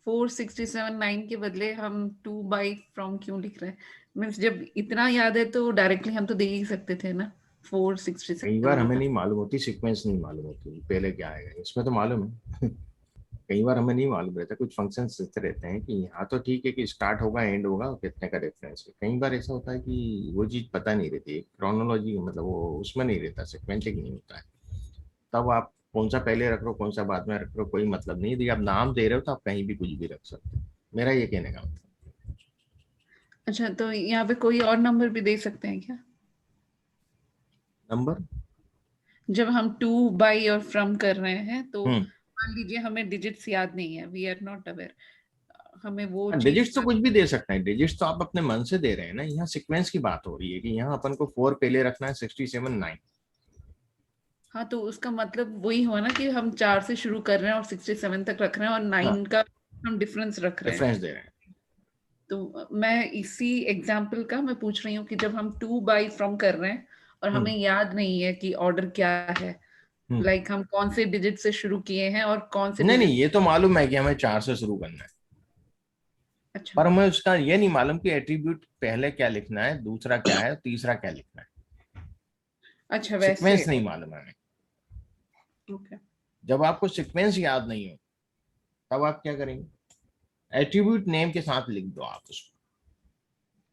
467.9 के बदले हम 2 बाई फ्रॉम क्यों लिख रहे हैं? मीन्स जब इतना याद है तो डायरेक्टली हम तो दे ही सकते थे ना, 467। कई बार हमें नहीं मालूम होती, सीक्वेंस नहीं मालूम होती पहले क्या आएगा, इसमें तो मालूम है। कई बार हमें नहीं मालूम रहता, कुछ फंक्शन ऐसे रहते हैं कि यहाँ तो ठीक है कि स्टार्ट होगा एंड होगा और कितने का डिफरेंस है। कई बार ऐसा होता है कि वो चीज पता नहीं रहती, क्रोनोलॉजी मतलब वो उसमें नहीं रहता, सिक्वेंटिक नहीं होता है। तब आप कौन सा पहले रख रहे हो कौन सा बाद में रख रहे हो कोई मतलब नहीं, यदि आप नाम दे रहे हो तो आप कहीं भी कुछ भी रख सकते हो, मेरा ये कहने का मतलब। अच्छा, तो यहाँ पे कोई और नंबर भी दे सकते हैं क्या? नंबर जब हम 2 बाई और फ्रॉम कर रहे हैं तो मान लीजिए हमें डिजिट्स याद नहीं है, वी आर नॉट अवेयर, हमें वो डिजिट्स तो कुछ भी दे सकते हैं, डिजिट्स तो आप अपने मन से दे रहे हैं ना, यहाँ सीक्वेंस की बात हो रही है कि यहाँ अपन को 4 पहले रखना है, 67 9। हाँ, तो उसका मतलब वही हुआ ना कि हम 4 से शुरू कर रहे हैं और 67 तक रख रहे हैं और 9 का हम डिफरेंस रख रहे हैं। डिफरेंस दे रहे हैं। तो मैं इसी एग्जाम्पल का मैं पूछ रही हूँ कि जब हम 2 बाई फ्रॉम कर रहे हैं और हमें याद नहीं है कि ऑर्डर क्या है, लाइक हम कौन से डिजिट से शुरू किए हैं और कौन से नहीं, ये तो मालूम है कि हमें 4 से शुरू करना है। अच्छा, पर हमें उसका ये नहीं मालूम कि एट्रीब्यूट पहले क्या लिखना है, दूसरा क्या है, तीसरा क्या लिखना है। अच्छा वैसे। सीक्वेंस नहीं मालूम है हमें। ओके, जब आपको सीक्वेंस याद नहीं हो तब आप क्या करेंगे, एट्रीब्यूट नेम के साथ लिख दो आप उसको,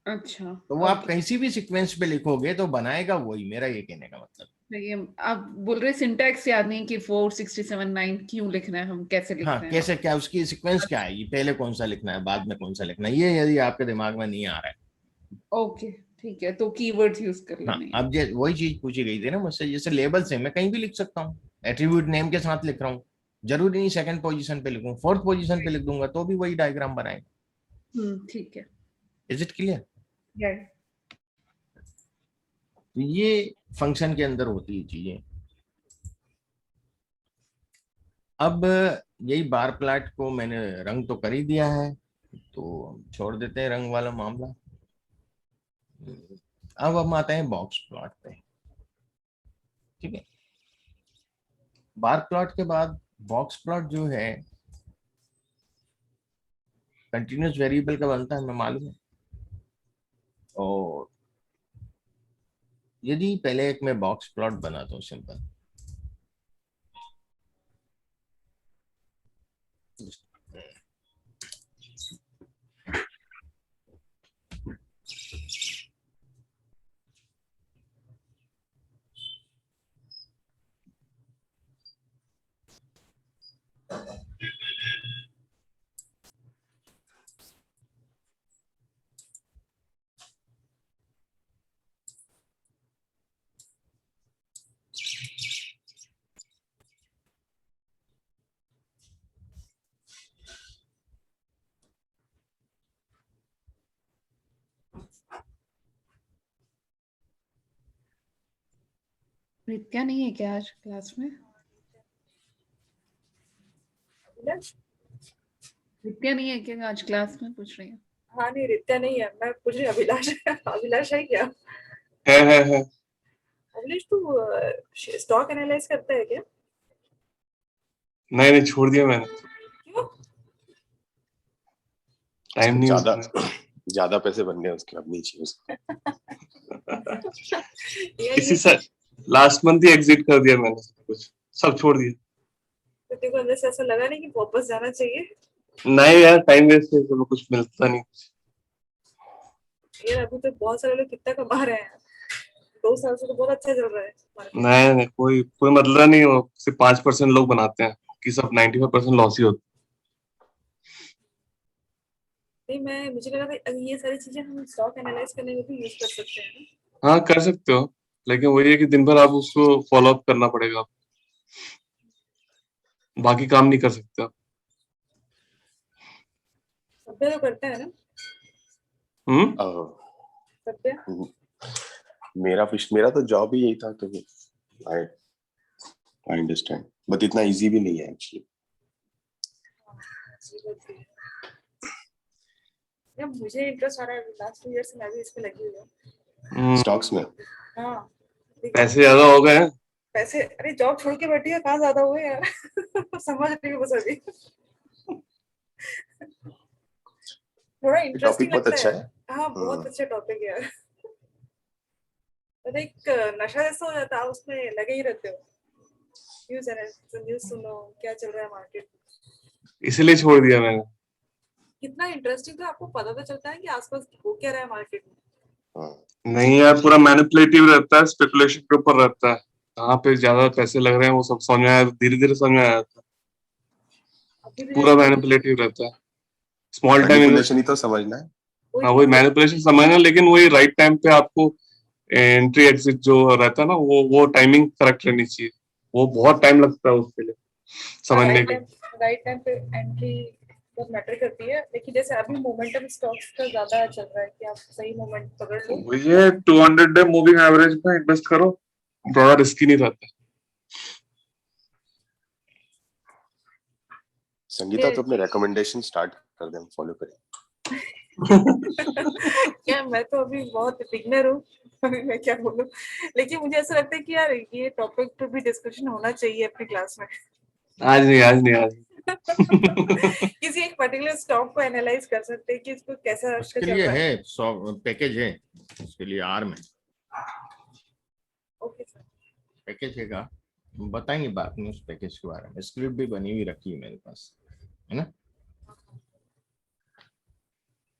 अच्छा तो वो आप कहीं भी सीक्वेंस पे लिखोगे तो बनाएगा वही, मेरा ये कहने का मतलब। ये आप बोल रहे सिंटैक्स याद नहीं कि 467.9 क्यों लिख रहे हैं, हम कैसे लिख हाँ, रहे हैं? कैसे, क्या उसकी सीक्वेंस क्या है, ये पहले कौन सा लिखना है बाद में कौन सा लिखना है, ये यदि आपके दिमाग में नहीं आ रहा है। ओके ठीक है, तो कीवर्ड्स यूज कर हाँ, लेने हैं। अब वही चीज पूछी गई थी ना मुझसे, जैसे लेबल से मैं कहीं भी लिख सकता हूँ, एट्रीब्यूट नेम के साथ लिख रहा हूँ, जरूरी नहीं सेकंड पोजीशन पे लिखूं, फोर्थ पोजीशन पे लिख दूंगा तो भी वही डायग्राम बनाएगा। ठीक है। Is it clear? या तो ये फंक्शन के अंदर होती है चीजें। अब यही बार प्लाट को मैंने रंग तो कर ही दिया है, तो छोड़ देते हैं रंग वाला मामला। अब हम आते हैं बॉक्स प्लॉट पे। ठीक है, बार प्लॉट के बाद बॉक्स प्लॉट जो है कंटिन्यूस वेरिएबल का बनता है, हमें मालूम है। और यदि पहले एक मैं बॉक्स प्लॉट बनाता हूँ सिंपल, रित्या नहीं है क्या आज क्लास में? रित्या नहीं है क्या आज क्लास में, पूछ रही हूँ। हाँ नहीं, रित्या नहीं है, मैं पूछ रही हूँ अभिलाष है। अभिलाष है क्या? है। अभिलाष तू स्टॉक एनालाइज करता है क्या? नहीं छोड़ दिया मैंने, क्यों? टाइम नहीं ज्यादा होता। ज्यादा पैसे बन गए उसके, अब नहीं चाहिए उसको। इसी से लास्ट मंथ ही एग्जिट कर दिया मैंने, कुछ सब छोड़ दिया। तो तेरे को अंदर से ऐसा लगा नहीं कि वापस जाना चाहिए? नहीं यार, टाइम वेस्ट है, तो कुछ मिलता नहीं। यार अभी तो बहुत सारे लोग कितना कमा रहे हैं, 2 साल से तो बहुत अच्छा चल रहा है market। नहीं, कोई मतलब नहीं, वो सिर्फ 5% लोग बनाते हैं कि सब 95% लॉस ही होता नहीं, मुझे लगा था ये सारी चीजें हम स्टॉक एनालाइज करने में भी यूज कर सकते हैं ना। है। हाँ कर सकते हो, लेकिन वही है कि दिन भर आप उसको फॉलो अप करना पड़ेगा, बाकी काम नहीं कर सकते आप। सभ्य तो करता है ना? सभ्य मेरा तो जॉब ही यही था, तो आई अंडरस्टैंड, बट इतना इजी भी नहीं है एक्चुअली। यार मुझे इंटरेस्ट आ रहा है, लास्ट 2 इयर्स से मैं भी इस पे लगी हुई हूँ स्टॉक्स में। हाँ, पैसे ज्यादा हो गए हैं। पैसे, अरे जॉब छोड़ के बैठी है, कहाँ ज्यादा हुए यार। समझ रही हूँ बस अभी। थोड़ा ये इंटरेस्टिंग टॉपिक बहुत लगता अच्छा है। है। हाँ बहुत अच्छा टॉपिक है यार। अरे एक नशा जैसा हो जाता है, आप उसमें लगे ही रहते हो। न्यूज सुनो, क्या चल रहा है मार्केट में। इसलिए छोड़ दिया मैंने। कितना इंटरेस्टिंग, तो आपको पता तो चलता है कि आसपास हो क्या रहा है मार्केट में। हाँ, नहीं यार, पूरा मैनिपुलेटिव रहता है, स्पेकुलेशन के ऊपर रहता है, कहाँ पे ज्यादा पैसे लग रहे हैं वो सब समझ में आया, धीरे धीरे समझ में आया था। अभी भी पूरा जैसे मैनिपुलेटिव रहता है, स्मॉल टाइम मैनिपुलेशन ही तो समझना है। हाँ वही मैनिपुलेशन समझना, लेकिन वही राइट टाइम पे आपको एंट्री एग्जिट जो रहता है ना, वो टाइमिंग करेक्ट रहनी चाहिए। वो बहुत टाइम लगता है उसके लिए समझने के। राइट टाइम पे एंट्री बहुत मैटर करती है, लेकिन जैसे अभी मोमेंटम स्टॉक्स का ज्यादा चल रहा है कि आप सही मोमेंट पकड़ लो। वही है, 200 डे मूविंग एवरेज में इन्वेस्ट करो, ज्यादा रिस्की नहीं रहता। संगीता तो अपने रिकमेंडेशन स्टार्ट कर दे, हम फॉलो करें। क्या, मैं तो अभी बहुत बिगनर हूँ। अभी मैं क्या बोलूं, लेकिन मुझे ऐसा लगता है कि यार ये टॉपिक पे भी डिस्कशन होना चाहिए अपनी क्लास में। आज नहीं, आज नहीं, आज किसी एक पर्टिकुलर स्टॉक को एनालाइज कर सकते हैं कि इसको कैसा उसके चल लिए रहा है। है पैकेज है, उसके लिए आर में ओके सर। पैकेज है का बताएंगे बाद में, उस पैकेज के बारे में स्क्रिप्ट भी बनी हुई रखी है मेरे पास, है ना।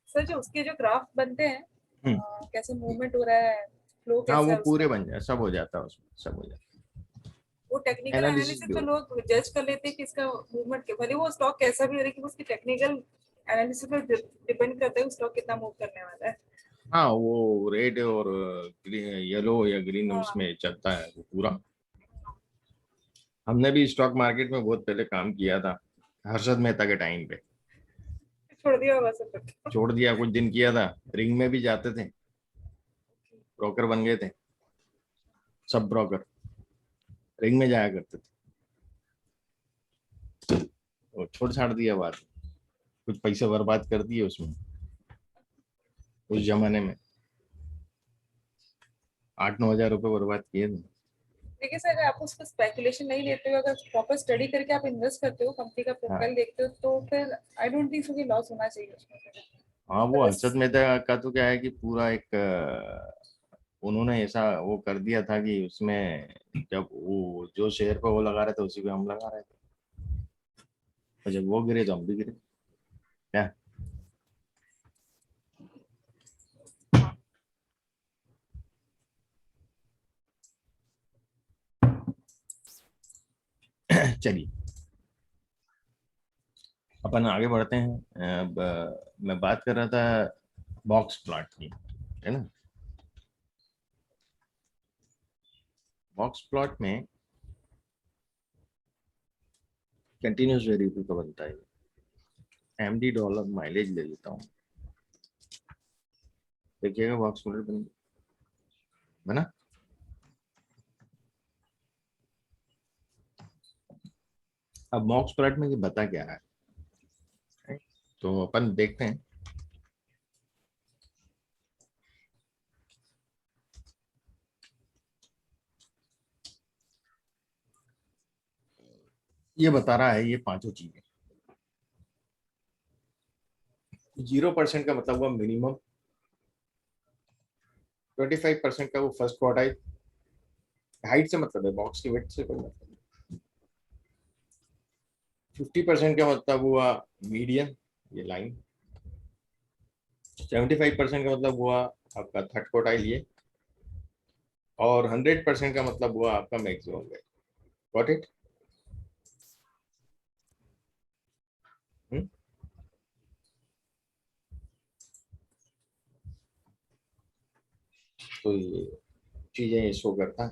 सर जो उसके जो ग्राफ बनते हैं, हम्म। कैसे मूवमेंट हो रहा है, फ्लो हाँ कैसा वो है पूरे उसका, बन जाए, सब हो जाता है उसमें, सब हो जाता वो टेक्निकल है, एनालिसिस एनालिसिस भी तो हो। लोग जज कर लेते हैं कि इसका मूवमेंट के, भले वो स्टॉक कैसा भी हो, लेकिन उसकी टेक्निकल एनालिसिस पर डिपेंड करता है स्टॉक कितना मूव करने वाला है। हाँ वो रेड और येलो या ग्रीन हाँ। उसमें चलता है वो पूरा। हमने भी स्टॉक मार्केट में बहुत पहले काम किया था, हर्षद मेहता के टाइम पे। छोड़ दिया होगा सब कुछ। छोड़ दिया, कुछ दिन किया था, रिंग में भी जाते थे, ब्रोकर बन गए थे, सब ब्रोकर रिंग में जाया करते थे। और छोड़ छाड़ दिया बात, कुछ पैसे बर्बाद कर दिए उसमें, उस जमाने में 8-9 हजार रुपए बर्बाद किए थे। देखिए सर, अगर आप उसको स्पेकुलेशन नहीं लेते हो, अगर प्रॉपर स्टडी करके आप इन्वेस्ट करते हो, कंपनी का प्रोफाइल देखते हो, तो फिर आई डोंट थिंक सो कि लॉस होना चाहिए उसमें। हाँ वो हर्षद मेहता का तो क्या है कि पूरा एक उन्होंने ऐसा वो कर दिया था कि उसमें जब वो जो शेयर पे वो लगा रहे थे उसी पे हम लगा रहे थे, और जब वो गिरे तो हम भी गिरे, क्या। चलिए अपन आगे बढ़ते हैं। अब मैं बात कर रहा था बॉक्स प्लॉट की, है ना। बॉक्स प्लॉट में कंटिन्यूस वेरिएबल का बनता है, एमडी डॉलर माइलेज ले लेता हूँ, देखिएगा बॉक्स प्लॉट बना। अब बॉक्स प्लॉट में ये बता क्या है, तो अपन देखते हैं। ये बता रहा है ये पांचों चीजें, 0% का मतलब हुआ मिनिमम, 25% का वो फर्स्ट क्वार्टाइल, हाइट से मतलब है, बॉक्स की विड्थ से कोई मतलब नहीं। 50% का मतलब हुआ मीडियन, ये लाइन। 75% का मतलब हुआ आपका थर्ड क्वार्टाइल ये, और 100% का मतलब हुआ आपका मैक्सिमम वेट। Got it. तो ये चीजें ये शो करता है।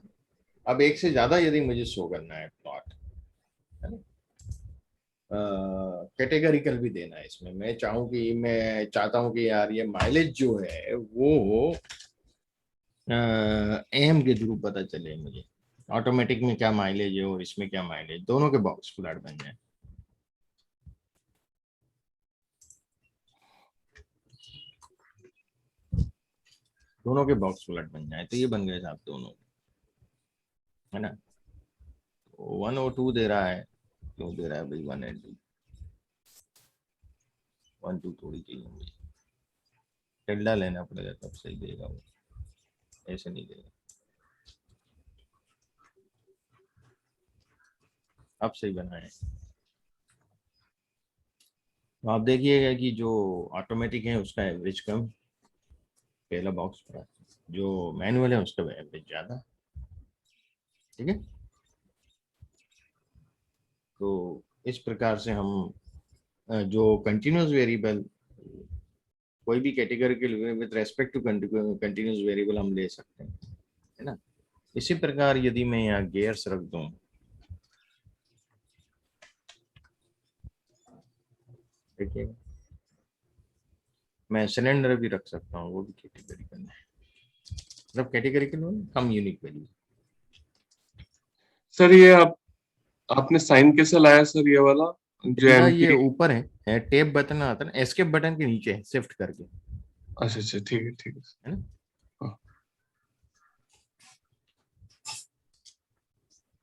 अब एक से ज्यादा यदि मुझे शो करना है प्लॉट, है ना, कैटेगरिकल भी देना है इसमें, मैं चाहता हूँ कि यार ये माइलेज जो है वो एम के थ्रू पता चले मुझे, ऑटोमेटिक में क्या माइलेज है और इसमें क्या माइलेज, दोनों के बॉक्स प्लॉट बन जाए। दोनों के बॉक्स प्लॉट बन जाए तो ये बन गए साहब दोनों, है ना। 1 और 2 दे रहा है, क्यों दे रहा है भाई 1 एंड 2? 1 2 थोड़ी चाहिए मुझे, टिल्डा लेना पड़ेगा तब सही देगा वो, ऐसे नहीं देगा। अब सही बना है। तो आप देखिएगा कि जो ऑटोमेटिक है उसका एवरेज कम, पहला बॉक्स पर, जो मैनुअल है उसका एवरेज ज्यादा। ठीक है, तो इस प्रकार से हम जो कंटिन्यूस वेरिएबल कोई भी कैटेगरी के लिए with respect to continuous variable हम ले सकते हैं, है ना। इसी प्रकार यदि मैं यहाँ गियर्स रख दूं, देखिए मैं सिलेंडर भी रख सकता हूँ, वो भी कैटेगरी करना है, मतलब कैटेगरी के लिए कम यूनिक वैल्यू। सर ये आपने साइन कैसे लाया सर, ये वाला जो टिल्डा ये एम्प्टी? ऊपर है, टेप बटन आता है ना, एस्केप बटन के नीचे है, शिफ्ट करके, अच्छा अच्छा, ठीक है ठीक है। है ना। हाँ।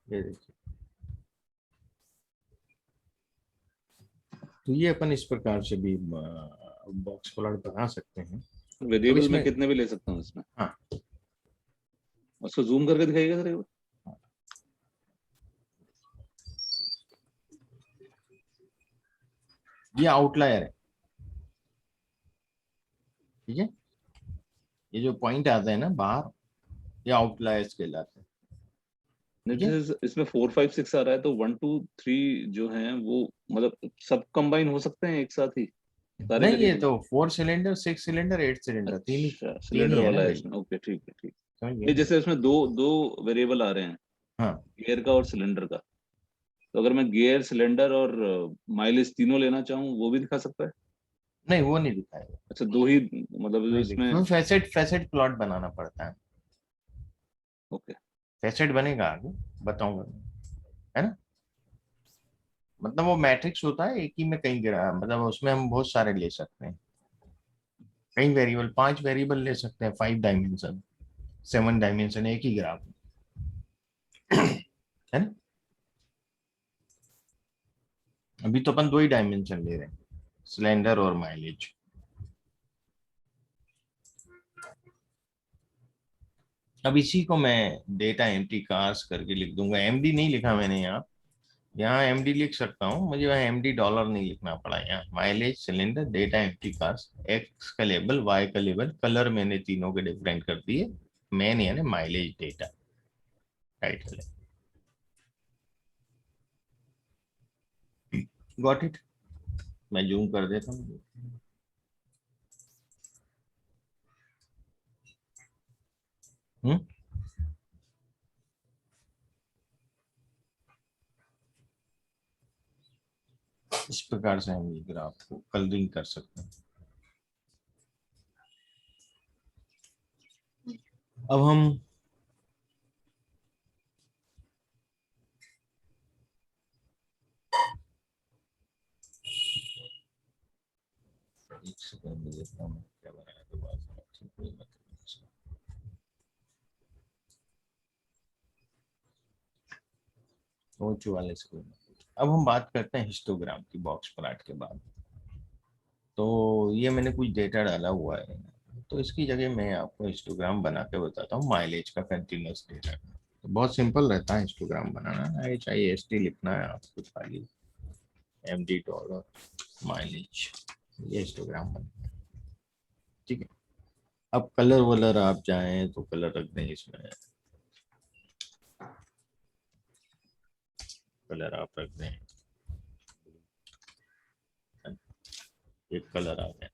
ये देखिए, तो ये अपन इस प्रकार से भी बॉक्स प्लॉट बना सकते हैं। वेरिएबल इसमें- में कितने भी ले सकता हूँ इसमें। हाँ, उसको जूम करके दिखाइएगा सर एक बार। ये आउटलायर है, ठीक है, ये जो पॉइंट आता है ना बाहर, ये आउटलायर्स कहलाते हैं। नहीं, ठीक है? जैसे इसमें 4 5 6 आ रहा है तो 1 2 3 जो हैं वो मतलब सब कंबाइन हो सकते हैं एक साथ ही सारे नहीं, ये वेरिएबल। तो 4 सिलेंडर, 6 सिलेंडर, 8 सिलेंडर, तीन अच्छा, ही सिलेंडर है वाला ना है भाई, इसमें। ओके, ठीक है, ठीक। समझ नहीं, गए। जैसे इसमें दो दो वेरिएबल आ रहे हैं, हाँ, गियर का और सिलेंडर का, तो अगर मैं गियर, सिलेंडर और माइलेज तीनों लेना चाहूँ वो भी दिखा सकता है। नहीं वो नहीं दिखाएगा, अच्छा, दो ही मतलब जो नहीं इसमें। दिखाएगा, फैसेट प्लॉट बनाना पड़ता है। ओके, फैसेट बनेगा आगे बताऊंगा, है ना। मतलब वो मैट्रिक्स होता है, एक ही में कई मतलब उसमें हम बहुत सारे ले सकते हैं, कई वेरिएबल, 5 वेरिएबल ले सकते हैं, 5 डायमेंशन, 7 डायमेंशन एक ही ग्राफ में, है ना। अभी तो अपन 2 ही डायमेंशन ले रहे हैं, सिलेंडर और माइलेज। अब इसी को मैं डेटा एम्प्टी कार्स करके लिख दूंगा, एमडी नहीं लिखा मैंने यहाँ एमडी लिख सकता हूँ, मुझे वहाँ एमडी डॉलर नहीं लिखना पड़ा। यहाँ mileage, cylinder, data empty cars, x का लेबल, वाई का लेबल, कलर मैंने तीनों के डिफरेंट कर दिए, मेन यानी माइलेज डेटा टाइटल है। Got it. मैं जूम कर देता हूँ। इस प्रकार से हम ये ग्राफ को कलरिंग कर सकते हैं। अब हम एक सेकंड देखता हूँ क्या बनाया दोबारा से, कोई मतलब नहीं। तो 44 को अब हम बात करते हैं हिस्टोग्राम की बॉक्स प्लॉट के बाद। तो ये मैंने कुछ डेटा डाला हुआ है, तो इसकी जगह मैं आपको हिस्टोग्राम बना के बताता हूँ माइलेज का कंटिन्यूस डेटा। तो बहुत सिंपल रहता है हिस्टोग्राम बनाना, HIST लिखना है आपको खाली, MD डॉलर माइलेज, ये हिस्टोग्राम बनता है। ठीक है, अब कलर वलर आप चाहें तो कलर रख दें, इसमें कलर आप रख दें, एक कलर आ गया,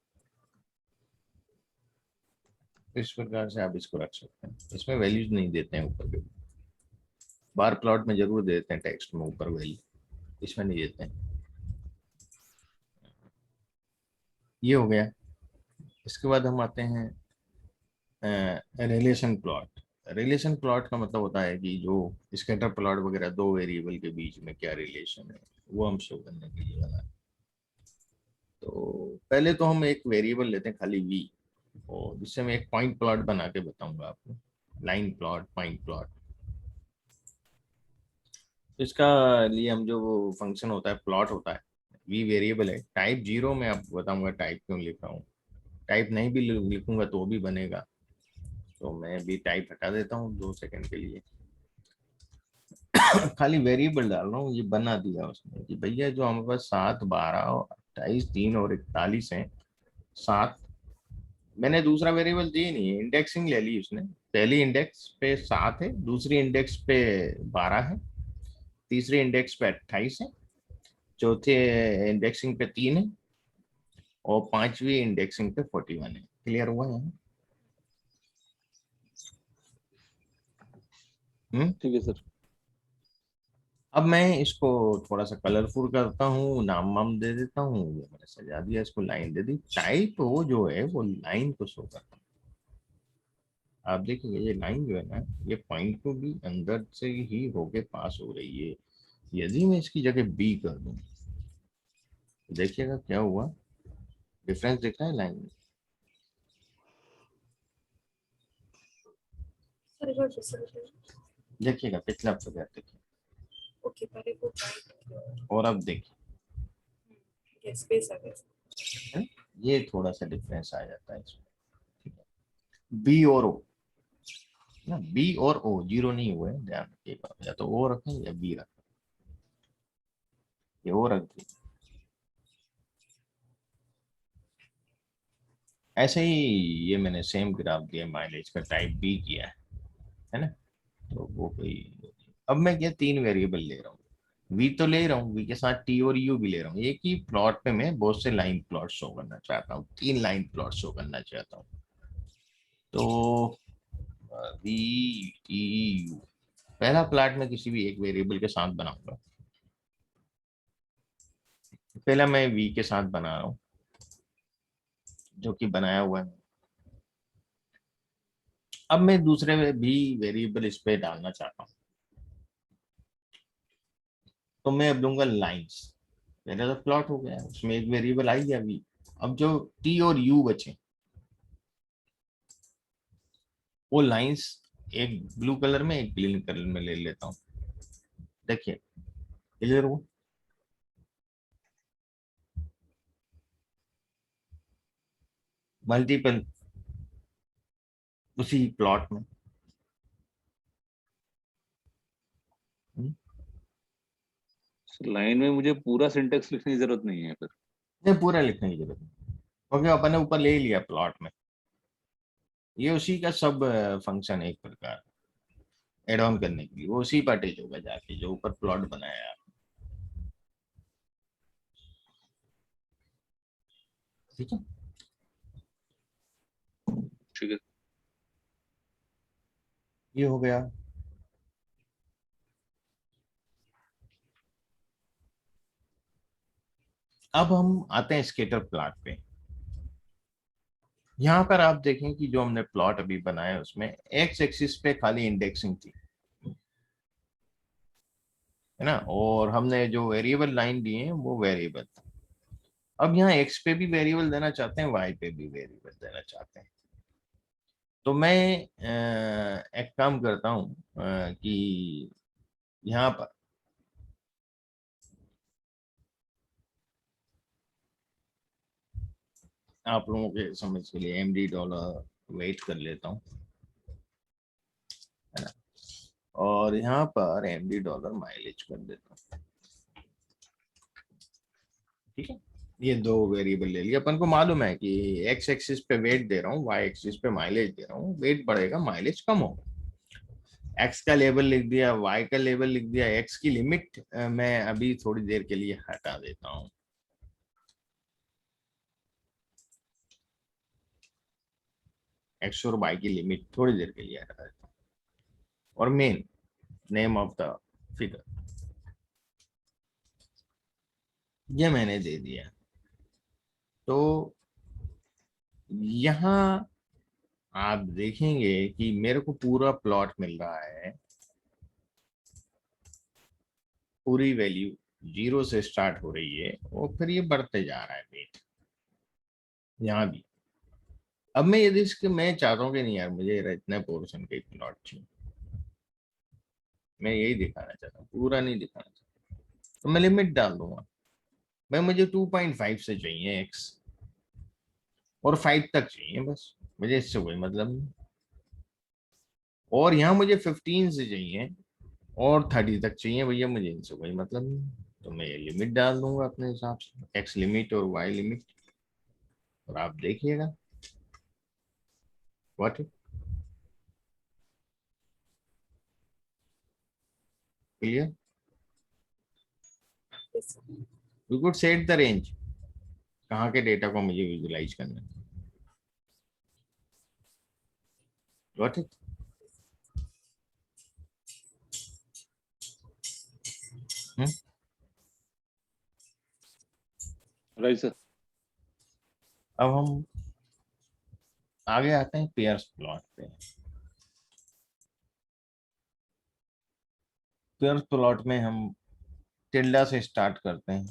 इस प्रकार से आप इसको रख सकते हैं। इसमें वैल्यूज नहीं देते हैं ऊपर के, बार प्लॉट में जरूर देते हैं टेक्स्ट में ऊपर वैल्यू, इसमें नहीं देते हैं। ये हो गया। इसके बाद हम आते हैं रिलेशन प्लॉट। रिलेशन प्लॉट का मतलब होता है कि जो स्कैटर प्लॉट वगैरह, दो वेरिएबल के बीच में क्या रिलेशन है वो हम शो करने के लिए बना। तो पहले तो हम एक वेरिएबल लेते हैं खाली v, और जिससे मैं एक पॉइंट प्लॉट बना के बताऊंगा आपको, लाइन प्लॉट, पॉइंट प्लॉट। इसका लिए हम जो वो फंक्शन होता है प्लॉट होता है, वी वेरिएबल है। टाइप 0 में आपको बताऊंगा टाइप क्यों लिख रहा हूँ, टाइप नहीं भी लिखूंगा तो भी बनेगा। तो मैं भी टाइप हटा देता हूँ 2 सेकंड के लिए। खाली वेरिएबल डाल रहा हूँ, ये बना दिया उसने कि भैया जो हमारे पास 7, 12, 28, 3 और 41 है, 7। मैंने दूसरा वेरिएबल दिए नहीं है, इंडेक्सिंग ले ली उसने। पहली इंडेक्स पे 7 है, दूसरी इंडेक्स पे 12 है, तीसरी इंडेक्स पे 28 है, चौथे इंडेक्सिंग पे 3 है, और पांचवी इंडेक्सिंग पे 41 है। क्लियर हुआ है? ठीक है सर। अब मैं इसको थोड़ा सा कलरफुल करता हूँ, नाम वाम दे देता हूँ, ये मैंने सजा दिया, इसको लाइन दे दी। टाइप वो जो है वो लाइन को शो करता है। आप देखेंगे ये लाइन जो है ना, ये पॉइंट को भी अंदर से ही होके पास हो रही है। यदि मैं इसकी जगह बी कर दूं, देखिएगा क्या हुआ, डिफरेंस दिख रहा है लाइन में? सर एक बार फिर से बताइए। देखिएगा पिछला फिगर देखिए, ओके पहले वो राइट और अब देखिए, ये स्पेस आ गया। है ना? ये थोड़ा सा डिफरेंस आ जाता है इसमें। ठीक है, बी और ओ ना, बी और ओ जीरो नहीं हुए, ध्यान रखिएगा, या तो ओ रखें या बी रखें, ये ओ रख दी। ऐसे ही ये मैंने सेम ग्राफ दिया, माइलेज का टाइप बी किया है ना? तो वो कोई, अब मैं क्या 3 वेरिएबल ले रहा हूँ, वी तो ले रहा हूँ, वी के साथ टी और यू भी ले रहा हूँ। एक ही प्लॉट पे मैं बहुत से लाइन प्लॉट शो करना चाहता हूँ, 3 लाइन प्लॉट शो करना चाहता हूँ। तो वी टी यू, पहला प्लॉट मैं किसी भी एक वेरिएबल के साथ बनाऊंगा। पहला मैं वी के साथ बना रहा हूँ, जो कि बनाया हुआ है। अब मैं दूसरे में भी वेरिएबल इस पे डालना चाहता हूँ, तो मैं अब दूंगा लाइंस। पहले तो प्लॉट हो गया, उसमें एक वेरिएबल आई गया वी। अब जो टी और यू बचे, वो लाइंस एक ब्लू कलर में एक ग्रीन कलर में ले लेता हूँ। देखिए क्लियर हो? मल्टीपल उसी प्लॉट में। लाइन में मुझे पूरा सिंटेक्स लिखने की जरूरत नहीं है फिर। नहीं, पूरा लिखने की जरूरत नहीं, क्योंकि अपन ने ऊपर ले लिया प्लॉट में। ये उसी का सब फंक्शन है एक प्रकार, एड ऑन करने के लिए, वो उसी पर अटैच होगा जाके जो ऊपर प्लॉट बनाया है। ठीक है, ठीक है। ये हो गया। अब हम आते हैं स्केटर प्लॉट पे। यहाँ पर आप देखें कि जो हमने प्लॉट अभी बनाया उसमें एक्स एक्सिस पे खाली इंडेक्सिंग थी, है ना, और हमने जो वेरिएबल लाइन दिए हैं वो वेरिएबल था। अब यहाँ एक्स पे भी वेरिएबल देना चाहते हैं, वाई पे भी वेरिएबल देना चाहते हैं। तो मैं एक काम करता हूँ कि यहाँ पर आप लोगों के समझ के लिए एमडी डॉलर वेट कर लेता हूँ, है ना, और यहाँ पर एमडी डॉलर माइलेज कर देता हूँ। ठीक है, ये 2 वेरिएबल ले लिया। अपन को मालूम है कि एक्स एक्सिस पे वेट दे रहा हूँ, वाई एक्सिस पे माइलेज दे रहा हूँ, वेट बढ़ेगा माइलेज कम होगा। एक्स का लेबल लिख दिया, वाई का लेबल लिख दिया, एक्स की लिमिट मैं अभी थोड़ी देर के लिए हटा देता हूँ। एक्स और वाई की लिमिट थोड़ी देर के लिए हटा देता हूँ, और main name of the figure ये मैंने दे दिया। तो यहाँ आप देखेंगे कि मेरे को पूरा प्लॉट मिल रहा है, पूरी वैल्यू 0 से स्टार्ट हो रही है और फिर ये बढ़ते जा रहा है वेट यहाँ भी। अब मैं यदि इसके मैं चाहता हूँ कि नहीं यार मुझे इतने पोर्शन का प्लॉट चाहिए, मैं यही दिखाना चाहता हूँ, पूरा नहीं दिखाना चाहता। तो मैं लिमिट डाल दूंगा भाई, मुझे 2.5 से चाहिए x और 5 तक चाहिए, बस मुझे इससे कोई मतलब नहीं। और यहाँ मुझे 15 से चाहिए और 30 तक चाहिए भैया, मुझे इनसे कोई मतलब नहीं। तो मैं ये लिमिट डाल दूंगा अपने हिसाब से, x लिमिट और y लिमिट, और आप देखिएगा what clear. We could set the range, कहाँ के डेटा को मुझे विजुलाइज करना है, व्हाट इट। Right sir. अब हम आगे आते हैं पेयर्स प्लॉट पे। पेयर्स प्लॉट में हम टिल्डा से स्टार्ट करते हैं।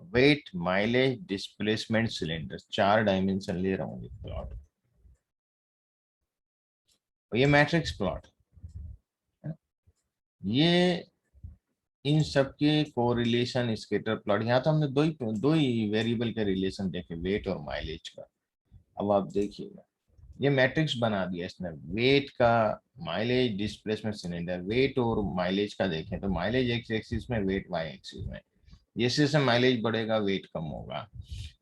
Weight, mileage, displacement, cylinder, 4 dimension ले रहा हूँ प्लॉट। ये मैट्रिक्स प्लॉट है, ये इन सब के कोरिलेशन स्केटर प्लॉट। यहाँ तो हमने दो ही वेरिएबल के रिलेशन देखे, वेट और माइलेज का। अब आप देखिएगा ये मैट्रिक्स बना दिया इसने, वेट का, माइलेज, डिस्प्लेसमेंट, सिलेंडर। वेट और माइलेज का देखें तो माइलेज एक्स एक्सिस में, वेट वाई एक्सिस में। जैसे जैसे माइलेज बढ़ेगा वेट कम होगा।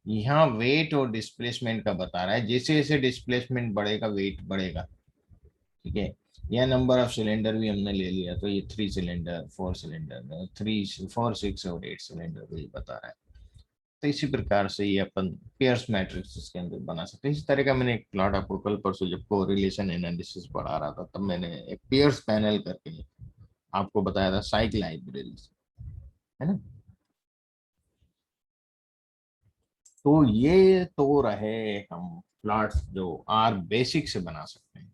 यहाँ वेट और डिस्प्लेसमेंट का बता रहा है, जैसे जैसे डिस्प्लेसमेंट बढ़ेगा वेट बढ़ेगा, ठीक है। यह नंबर ऑफ सिलेंडर भी हमने ले लिया, तो ये 3 सिलेंडर, 4 सिलेंडर, 3, 4, 6 और 8 सिलेंडर भी बता रहा है। तो इसी प्रकार से ये अपन पेयर्स मैट्रिक्स इसके अंदर बना सकते हैं। इस तरह का मैंने एक प्लॉट आपको कल परसों जब कोरिलेशन एनालिसिस पढ़ा रहा था, तब मैंने एक पेयर्स पैनल करके आपको बताया था साइक लाइब्रेरी से, है ना। तो ये तो रहे हम प्लॉट्स जो आर बेसिक से बना सकते हैं।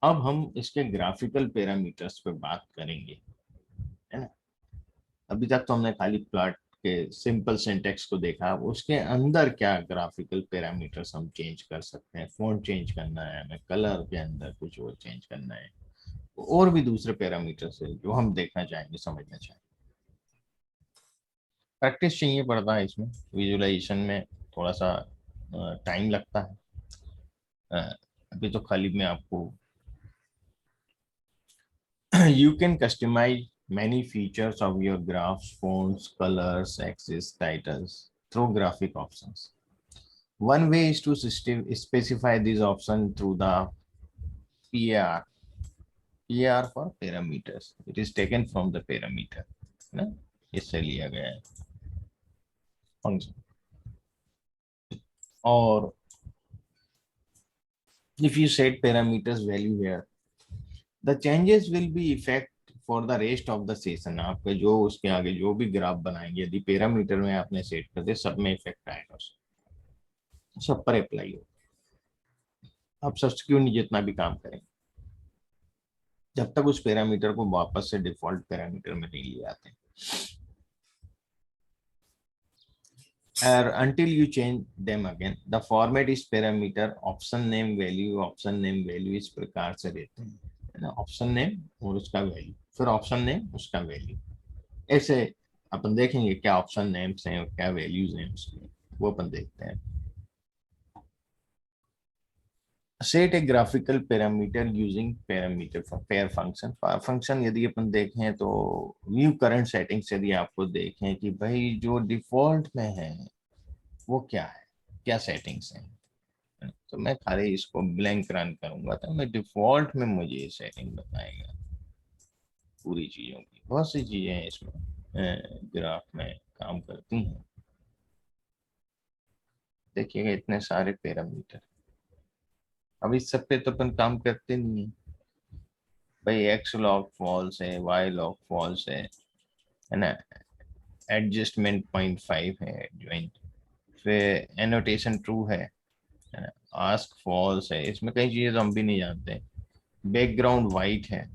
अब हम इसके ग्राफिकल पैरामीटर्स पे बात करेंगे, है ना। अभी तक तो हमने खाली प्लॉट के सिंपल सिंटेक्स को देखा, उसके अंदर क्या ग्राफिकल पैरामीटर्स हम चेंज कर सकते हैं। फॉन्ट चेंज करना है हमें, कलर के अंदर कुछ और चेंज करना है, और भी दूसरे पैरामीटर्स है जो हम देखना चाहेंगे, समझना चाहेंगे। प्रैक्टिस चाहिए पड़ता है इसमें, विजुअलाइजेशन में थोड़ा सा टाइम लगता है। अभी तो खाली मैं आपको you can customize many features of your graphs, fonts, colors, axes, titles through graphic options. One way is to specify these options through the PAR. PAR for parameters. It is taken from the parameter. ना इससे लिया गया है function. और if you set parameters value here, the changes will be effect for the rest of the session. आपके जो उसके आगे जो भी ग्राफ बनाएंगे, यदि पैरामीटर में आपने सेट कर दे, सब में इफेक्ट आएगा, सब पर अप्लाई हो। आप सब्स्टिट्यूट जितना भी काम करें, जब तक उस पैरामीटर को वापस से डिफॉल्ट पैरामीटर में नहीं ले आते, until you change them again. The format is parameter, option name value इस प्रकार से देते हैं, है ना। ऑप्शन नेम और उसका वैल्यू, फिर ऑप्शन नेम उसका वैल्यू। ऐसे अपन देखेंगे क्या ऑप्शन नेम्स हैं और क्या वैल्यूज हैं उसके, वो अपन देखते हैं। सेट ए graphical parameter using parameter pair function. Function यदि अपन देखें तो व्यू करंट सेटिंग्स, यदि आपको देखें कि भाई जो डिफॉल्ट में है वो क्या है, क्या सेटिंग्स हैं, तो मैं खाली इसको ब्लैंक रन करूंगा तो मैं डिफॉल्ट में मुझे सेटिंग बताएगा पूरी चीजों की। बहुत सी चीजें हैं इसमें ग्राफ में काम करती हैं। देखिएगा इतने सारे पैरामीटर। अब इस सब पे तो अपन काम करते नहीं है भाई। एक्स लॉग फॉल्स है, वाई लॉग फॉल्स है ना। एडजस्टमेंट 0.5 है एडजॉइंट, फिर एनोटेशन ट्रू है ना। आस्क फॉल्स है, इसमें कई चीजें तो हम भी नहीं जानते। बैकग्राउंड वाइट है,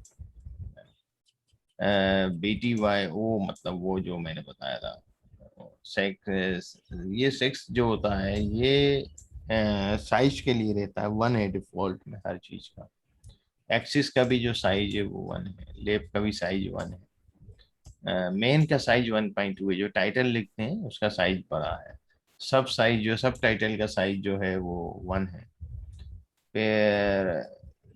BTY ओ मतलब वो जो मैंने बताया था सेक्स, ये सेक्स जो होता है ये साइज के लिए रहता है, 1 है डिफॉल्ट में हर चीज का। एक्सिस का भी जो साइज है वो 1 है, लेफ्ट का भी साइज 1 है, मेन का साइज 1.2 है, जो टाइटल लिखते हैं उसका साइज बड़ा है, सब साइज जो सब टाइटल का साइज जो है वो 1 है। फिर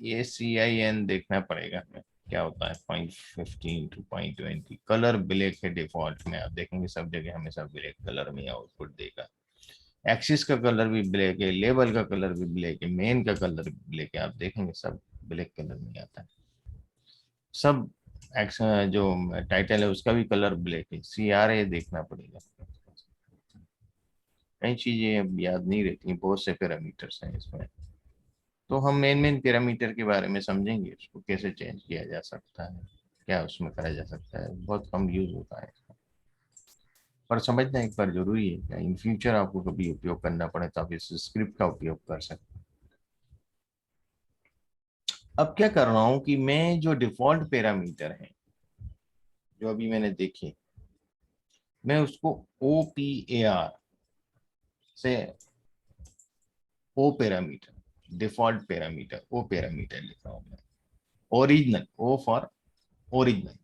ये CIN देखना पड़ेगा हमें क्या होता है, 0.15 to 0.20। कलर ब्लैक है डिफॉल्ट में, आप देखेंगे सब जगह हमेशा ब्लैक कलर में आउटपुट देगा। एक्सिस का कलर भी ब्लैक है, लेबल का कलर भी ब्लैक है, मेन का कलर भी ब्लैक है, आप देखेंगे सब ब्लैक कलर में आता है। सब जो टाइटल है उसका भी कलर ब्लैक है। CRA देखना पड़ेगा। कई चीजें अब याद नहीं रहती, बहुत से पैरामीटर्स हैं इसमें, तो हम मेन पैरामीटर के बारे में समझेंगे, उसको कैसे चेंज किया जा सकता है, क्या उसमें करा जा सकता है, बहुत कम यूज होता है इसका, पर समझना एक बार जरूरी है कि इन फ्यूचर आपको कभी उपयोग करना पड़े तो आप इस स्क्रिप्ट का उपयोग कर सकते हैं। अब क्या कर रहा हूं कि मैं जो डिफॉल्ट पैरामीटर है जो अभी मैंने देखे, मैं उसको OPAR से O parameter, default parameter O parameter लिख रहा हूं मैं, original O for original,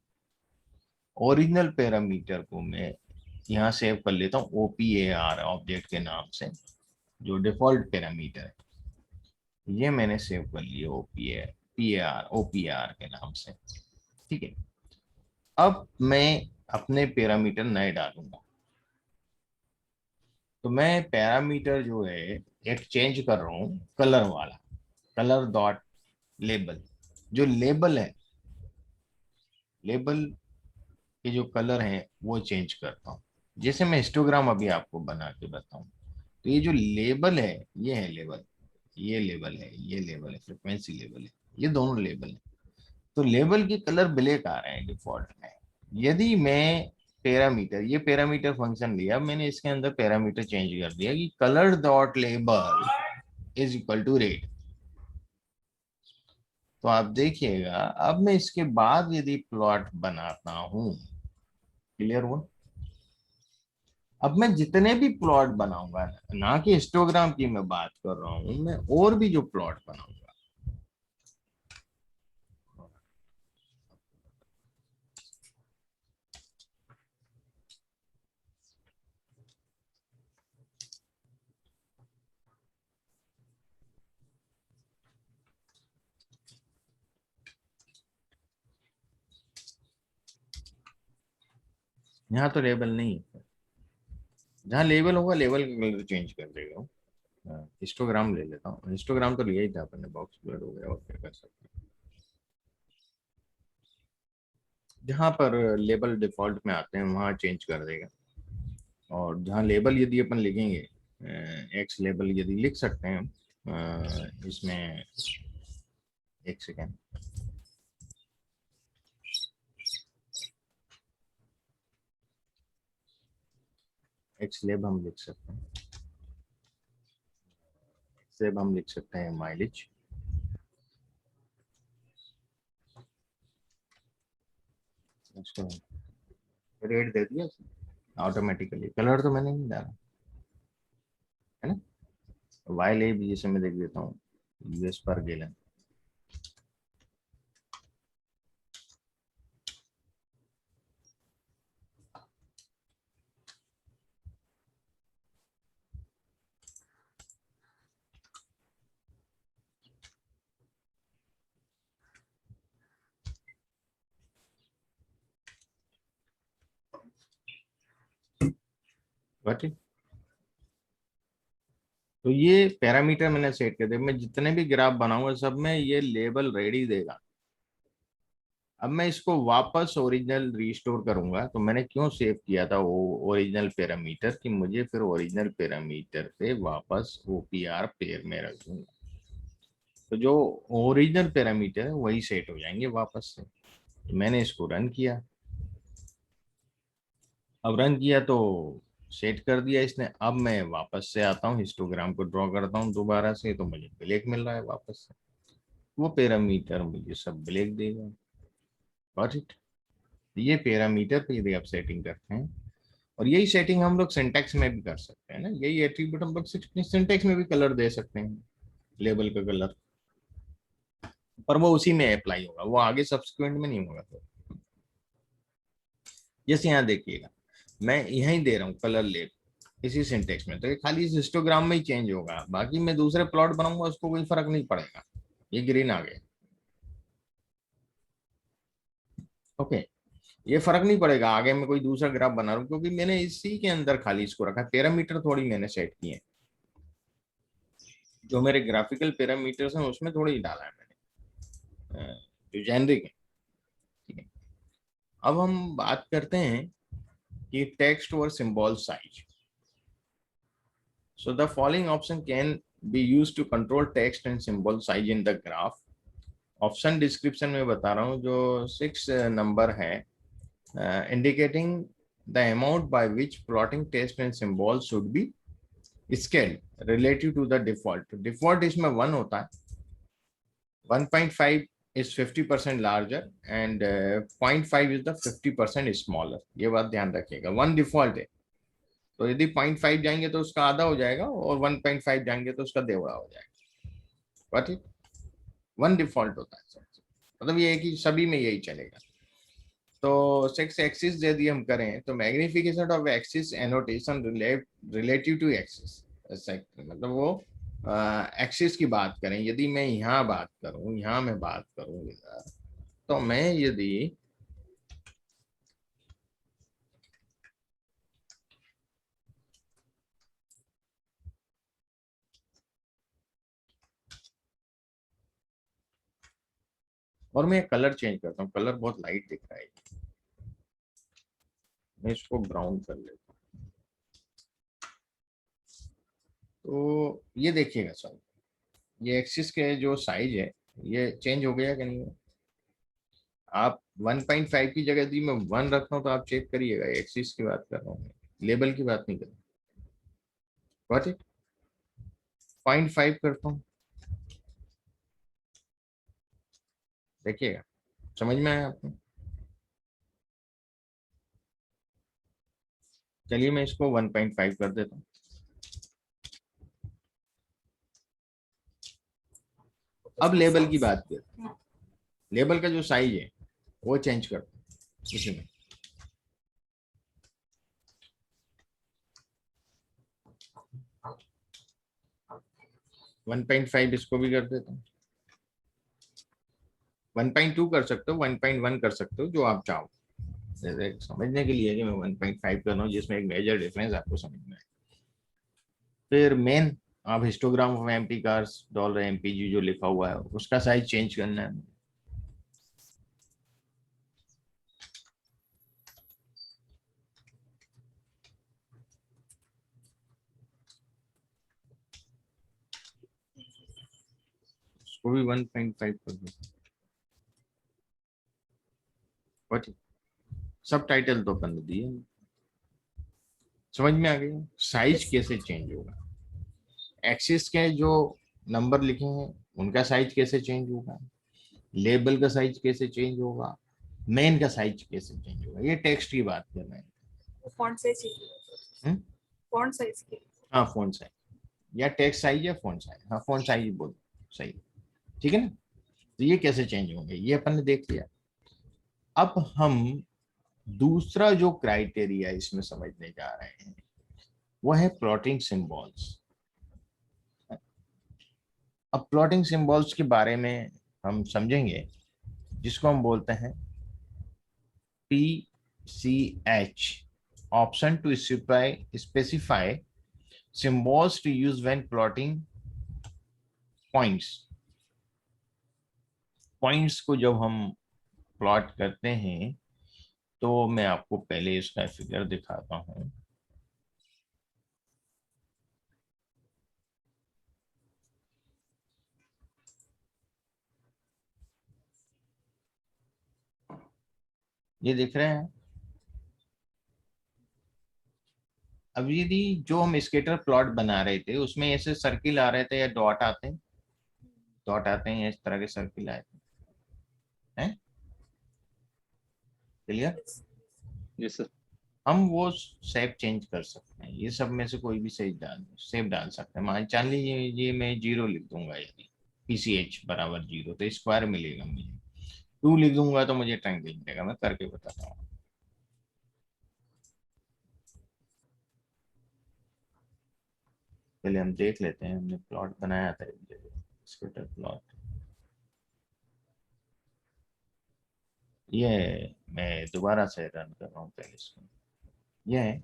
original parameter को मैं यहाँ सेव कर लेता हूँ OPAR ऑब्जेक्ट के नाम से, जो डिफॉल्ट पैरामीटर है ये मैंने सेव कर लिया OPR के नाम से। ठीक है, अब मैं अपने पैरामीटर नए डालूंगा, तो मैं पैरामीटर जो है एक चेंज कर रहा हूँ कलर वाला, कलर डॉट लेबल, जो लेबल है लेबल के जो कलर हैं वो चेंज करता हूँ। जैसे मैं हिस्टोग्राम अभी आपको बना के बताऊं, तो ये जो लेबल है ये है लेबल, ये लेबल है, ये लेबल है, फ्रिक्वेंसी लेबल है, ये दोनों लेबल है, तो लेबल के कलर ब्लैक आ रहे हैं डिफॉल्ट में। यदि मैं पैरामीटर, ये पैरामीटर फंक्शन लिया, मैंने इसके अंदर पैरामीटर चेंज कर दिया कि colour dot label is equal to red, तो आप देखिएगा अब मैं इसके बाद यदि प्लॉट बनाता हूं, क्लियर हुआ, अब मैं जितने भी प्लॉट बनाऊंगा ना कि हिस्टोग्राम की मैं बात कर रहा हूं, मैं और भी जो प्लॉट बनाऊंगा, यहाँ तो लेबल नहीं है, जहाँ लेबल होगा लेबल का कलर चेंज कर देगा। हिस्टोग्राम ले लेता हूँ, हिस्टोग्राम तो लिया ही था अपने, बॉक्स ब्लर हो गया और क्या कर सकते हैं। जहाँ पर लेबल डिफॉल्ट में आते हैं वहाँ चेंज कर देगा, और जहाँ लेबल यदि अपन लिखेंगे एक्स लेबल यदि लिख सकते हैं हम, इसमें एक सेकेंड, एक्स लेब हम लिख सकते हैं, एक्स लेब हम लिख सकते हैं माइलेज, रेट दे दिया ऑटोमेटिकली, कलर तो मैंने नहीं डाला है ना। वाई लेब जैसे मैं देख देता हूँ US पर गैलन, ठीक। तो ये पैरामीटर मैंने सेट कर दिया, मैं जितने भी ग्राफ बनाऊंगा सब में ये लेबल रेडी देगा। अब मैं इसको वापस ओरिजिनल रिस्टोर करूंगा, तो मैंने क्यों सेव किया था वो ओरिजिनल पैरामीटर, कि मुझे फिर ओरिजिनल पैरामीटर पे वापस OPR पेयर में रखूंगा, तो जो ओरिजिनल पैरामीटर है वही सेट हो जाएंगे वापस से। तो मैंने इसको रन किया, अब रन किया तो सेट कर दिया इसने। अब मैं वापस से आता हूँ, हिस्टोग्राम को ड्रॉ करता हूँ दोबारा से, तो मुझे ब्लैक मिल रहा है वापस से, वो पैरामीटर मुझे सब ब्लैक देगा। Got it. ये पैरामीटर पे यदि आप सेटिंग करते हैं, और यही सेटिंग हम लोग सिंटैक्स में भी कर सकते हैं ना, यही एट्रीब्यूट हम लोग सिंटैक्स में भी कलर दे सकते हैं, लेबल का कलर। पर वो उसी में अप्लाई होगा, वो आगे सब्सिक्वेंट में नहीं होगा। तो जैसे यहाँ देखिएगा, मैं यहीं दे रहा हूँ कलर लेब इसी सिंटेक्स में, तो ये खाली इस हिस्टोग्राम में ही चेंज होगा, बाकी मैं दूसरे प्लॉट बनाऊंगा उसको कोई फर्क नहीं पड़ेगा। ये ग्रीन आ गया, ओके, ये फर्क नहीं पड़ेगा आगे मैं कोई दूसरा ग्राफ बना रहा हूँ, क्योंकि मैंने इसी के अंदर खाली इसको रखा, पैरामीटर थोड़ी मैंने सेट किए, जो मेरे ग्राफिकल पैरामीटर्स हैं उसमें थोड़ी डाला है मैंने, जो जेनरिक है। ठीक है, अब हम बात करते हैं कि टेक्स्ट और symbol size. So the following option can be used to control text and symbol size in the graph. Option description में बता रहा हूँ, जो 6 नंबर है, indicating the amount by which plotting text and symbol should be scaled relative to the default. Default इसमें 1 होता है, 1.5 is 50% larger and 0.5 is the 50% smaller. ये बात ध्यान रखिएगा, 1 डिफॉल्ट है, तो यदि 0.5 जाएंगे तो उसका आधा हो जाएगा और 1.5 जाएंगे तो उसका देवड़ा हो जाएगा। ठीक, 1 डिफॉल्ट होता है, मतलब ये है कि सभी में यही चलेगा। तो 6 एक्सिस यदि हम करें तो magnification of axis annotation relative to axis, मतलब वो एक्सिस की बात करें, यदि मैं यहाँ बात करूं, यहाँ मैं बात करूं इधर, तो मैं यदि और मैं कलर चेंज करता हूँ, कलर बहुत लाइट दिख रहा है, मैं इसको ब्राउन कर लेता हूँ, तो ये देखिएगा सर, ये एक्सिस के जो साइज है ये चेंज हो गया कि नहीं। आप 1.5 की जगह यदि मैं 1 रखता हूँ तो आप चेक करिएगा, एक्सिस की बात कर रहा हूँ, लेबल की बात नहीं कर रहा। 0.5 करता हूँ, देखिएगा, समझ में आया आपको। चलिए मैं इसको 1.5 कर देता हूँ। अब लेबल की बात करते हैं, लेबल का जो साइज है वो चेंज करता हूँ इसी में, वन 1.5 इसको भी कर देता हूँ, 1.2 कर सकते हो, 1.1 कर सकते हो, जो आप चाहो, समझने के लिए कि मैं 1.5 कर रहा हूँ जिसमें एक मेजर डिफरेंस आपको समझ में आए। फिर मेन आप histogram of empty cars $MPG जो लिखा हुआ है उसका साइज चेंज करना है। उसको भी 1.5 कर दो। सब टाइटल तो कर दिए, समझ में आ गया साइज कैसे चेंज होगा, एक्सिस के जो नंबर लिखे हैं उनका साइज कैसे चेंज होगा, लेबल का साइज कैसे चेंज होगा, मेन का साइज कैसे चेंज होगा, ये टेक्स्ट की बात कर रहे हैं। फॉन्ट साइज चाहिए, फॉन्ट साइज के, हाँ फॉन्ट साइज या टेक्स्ट साइज या फॉन्ट साइज, हाँ फॉन्ट साइज बोल सही, ठीक है ना। तो ये कैसे चेंज होंगे ये अपन ने देख लिया। अब हम दूसरा जो क्राइटेरिया इसमें समझने जा रहे हैं वो है प्लॉटिंग सिंबल्स। अब प्लॉटिंग सिंबल्स के बारे में हम समझेंगे, जिसको हम बोलते हैं PCH, option to specify symbols to use when plotting points। Points को जब हम प्लॉट करते हैं तो मैं आपको पहले इसका फिगर दिखाता हूं। ये दिख रहे हैं। अब यदि जो हम स्केटर प्लॉट बना रहे थे उसमें ऐसे सर्किल आ रहे थे या डॉट आते हैं, डॉट आते हैं, इस तरह के सर्किल आए थे, हैं क्लियर? Yes sir. हम वो शेप चेंज कर सकते हैं, ये सब में से कोई भी शेप डाल सकते हैं। मान लीजिए ये मैं 0 लिख दूंगा, यदि PCH बराबर 0, तो स्क्वायर मिलेगा मुझे। 2 लिख दूंगा तो मुझे ट्रायंगल मिलेगा। मैं करके बताता हूँ। पहले हम देख लेते हैं, हमने प्लॉट बनाया था एक जगह, स्कैटर प्लॉट। ये मैं दोबारा से रन कर रहा हूँ पहले इसको। ये है।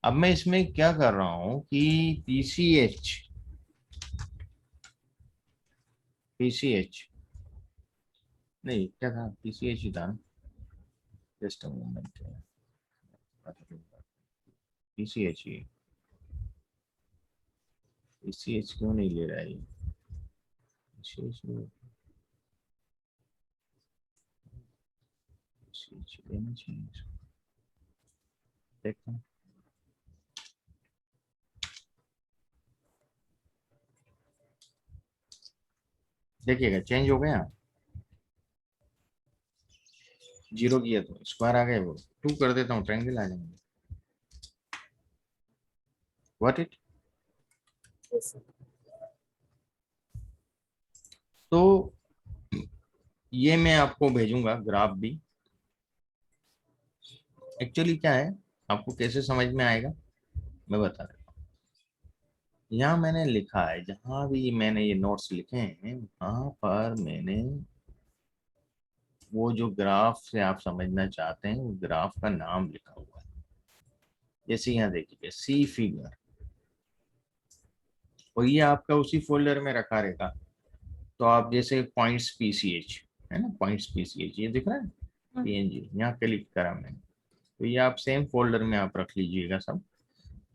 अब मैं इसमें क्या कर रहा हूँ कि PCH नहीं, क्या था, PCH ही था ना। Just a moment, PCH he. PCH क्यों नहीं ले रहा है ये? PCH लेना चाहिए इसको। देखते हैं। देखिएगा चेंज हो गया, 0 किया तो स्क्वायर आ गए, वो 2 कर देता हूँ ट्रायंगल आ जाएंगे। What it. Yes, sir. तो ये मैं आपको भेजूंगा ग्राफ भी। एक्चुअली क्या है, आपको कैसे समझ में आएगा मैं बता देता हूँ। यहाँ मैंने लिखा है, जहां भी मैंने ये नोट्स लिखे हैं वहां पर मैंने वो जो ग्राफ से आप समझना चाहते हैं वो ग्राफ का नाम लिखा हुआ है। जैसे यहाँ देखिए सी फिगर, और ये आपका उसी फोल्डर में रखा रहेगा। तो आप जैसे पॉइंट्स PCH है ना, पॉइंट्स PCH ये दिख रहा है, PNG यहाँ क्लिक करा मैंने, तो ये आप सेम फोल्डर में आप रख लीजिएगा सब।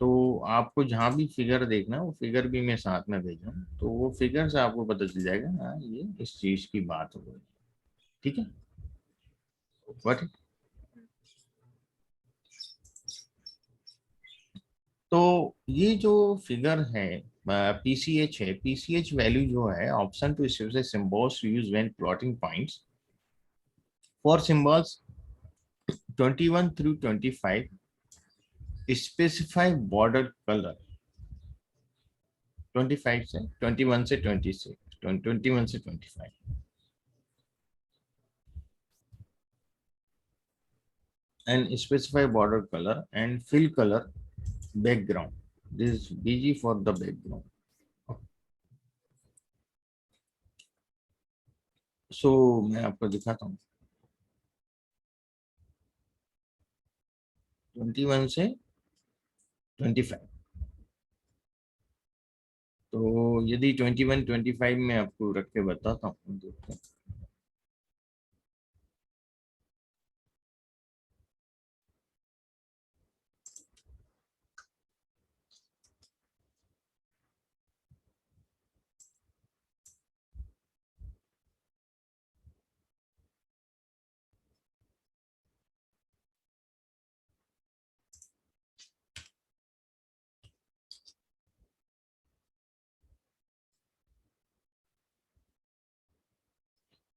तो आपको जहाँ भी फिगर देखना है वो फिगर भी मैं साथ में भेज रहा हूँ, तो वो फिगर से आपको पता चल जाएगा हाँ ये इस चीज की बात हो रही है। ठीक है, व्हाट। तो ये जो फिगर है PCH है, PCH वैल्यू जो है option to symbols use when plotting points for symbols 21 through 25 specify border colour. 25 से 21 से 26, 21 से 25 and specify border color and fill color background. This is BG for the background. So मैं आपको दिखाता हूँ 21 से 25। तो यदि 21 25 में आपको रख के बताता हूँ, देखते हैं।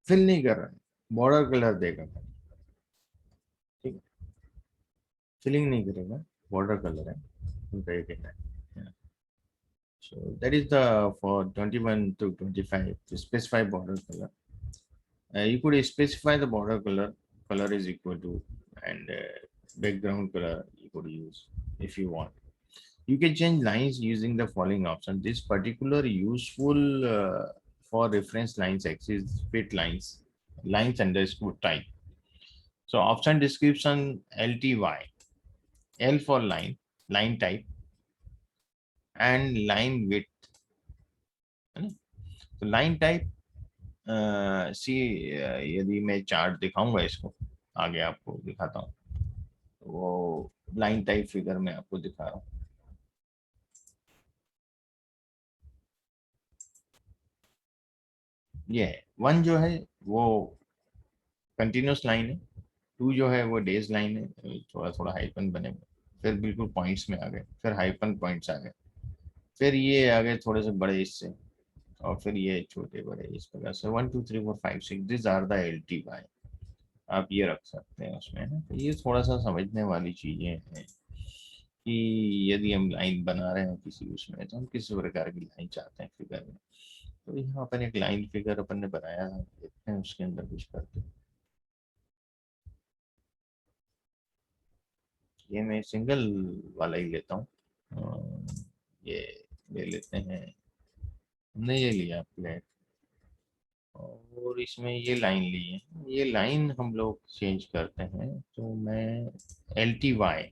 फिल नहीं कर रहा है, बॉर्डर कलर देगा, ठीक है, फिलिंग नहीं करेगा, बॉर्डर कलर है उनका ये कहना है। So that is the for 21 to 25 to specify border color. You could specify the border color. Color is equal to, and background color you could use if you want. You can change lines using the following option. This particular useful for reference lines axis fit lines, lines underscore type. So option description LTY, L for line, line type, and line width. So line type सी, यदि मैं chart दिखाऊंगा इसको आगे आपको दिखाता हूँ, वो line type figure में आपको दिखा रहा हूँ। ये है 1 जो है वो कंटिन्यूस लाइन है, 2 जो है वो डेज लाइन है, थोड़ा थोड़ा हाइपन बने हुए, फिर बिल्कुल पॉइंट्स में आ गए, फिर हाइपन पॉइंट्स आ गए, फिर ये आ गए थोड़े से बड़े हिस्से, और फिर ये छोटे बड़े इस प्रकार से 1 2 3 4 5 6 दिस आर द LTY। आप ये रख सकते हैं उसमें ना। तो ये थोड़ा सा समझने वाली चीजें हैं कि यदि हम लाइन बना रहे हैं किसी उसमें, तो हम किस प्रकार की लाइन चाहते हैं फिगर में। तो यहाँ अपन एक लाइन फिगर अपन ने बनाया है, देखते हैं उसके अंदर कुछ करते हैं। ये मैं सिंगल वाला ही लेता हूँ। ये ले लेते हैं, हमने ये लिया प्लेट और इसमें ये लाइन ली है। ये लाइन हम लोग चेंज करते हैं, तो मैं L T Y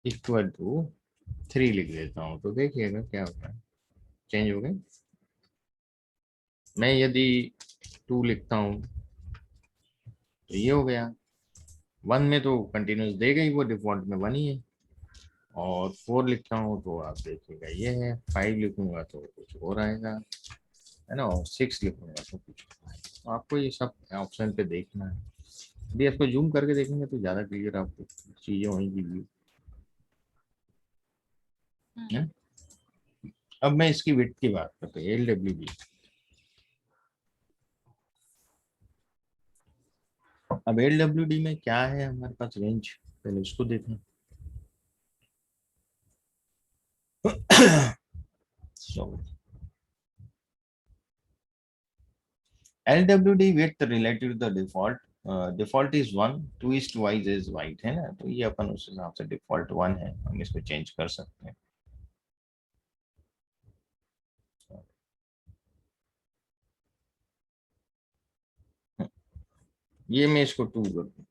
equal to 3 लिख देता हूँ, तो देखिएगा क्या होता है, चेंज हो गए। मैं यदि 2 लिखता हूँ तो ये हो गया। 1 में तो कंटिन्यूस देगा ही, वो डिफॉल्ट में 1 ही है। और 4 लिखता हूँ तो आप देखिएगा ये है। 5 लिखूंगा तो कुछ और आएगा, है ना। और 6 लिखूंगा तो कुछ और आएगा। तो आपको ये सब ऑप्शन पे देखना है। अभी इसको जूम करके देखेंगे तो ज़्यादा क्लियर आपको चीज़ें होंगी व्यू। अब मैं इसकी विड्थ की बात करते हैं, LWD। अब LWD में क्या है हमारे पास रेंज, पहले उसको देखें। So LWD width relative to the default, default is 1, 2 is to y is white, है ना। तो ये अपन उस हिसाब से डिफॉल्ट 1 है, हम इसको चेंज कर सकते हैं। ये मैं इसको 2 कर दूं,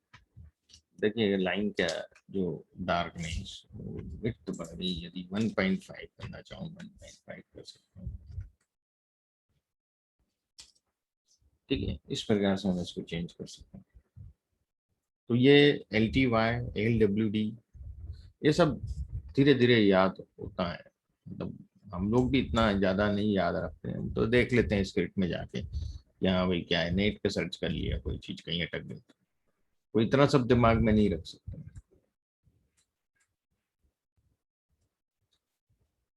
देखिए लाइन क्या जो डार्कनेस विड्थ बढ़ रही, यदि 1.5 करना चाहूँ 1.5 कर सकता हूँ। ठीक है, इस प्रकार से हम इसको चेंज कर सकते हैं। तो ये LTY LWD ये सब धीरे धीरे याद होता है, मतलब हम लोग भी इतना ज्यादा नहीं याद रखते हैं, तो देख लेते हैं स्क्रिप्ट में जाके, यहाँ भाई क्या है, नेट पे सर्च कर लिया, कोई चीज कहीं अटक गई, कोई इतना सब दिमाग में नहीं रख सकते।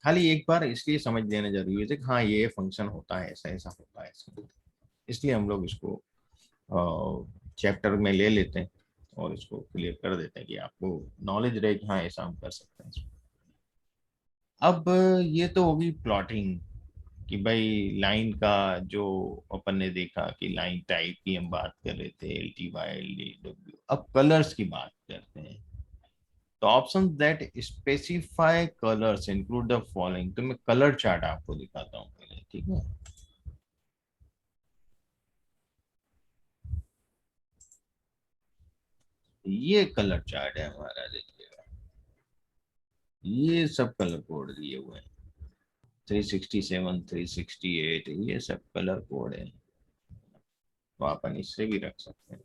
खाली एक बार इसलिए समझ लेना जरूरी है कि हाँ ये फंक्शन होता है, ऐसा ऐसा होता है इसमें। इसलिए हम लोग इसको चैप्टर में ले लेते हैं और इसको क्लियर कर देते हैं कि आपको नॉलेज रहे कि हाँ ऐसा हम कर सकते हैं इसमें। अब ये तो होगी प्लॉटिंग कि भाई लाइन का जो अपन ने देखा कि लाइन टाइप की हम बात कर रहे थे, LTY LDW। अब कलर्स की बात करते हैं, तो option that specify colours include the following. तो मैं कलर चार्ट आपको दिखाता हूँ पहले, ठीक है। ये कलर चार्ट है हमारा, देखिएगा ये सब कलर कोड दिए हुए हैं, 367 368 ये सब कलर कोड है, तो अपन इससे भी रख सकते हैं।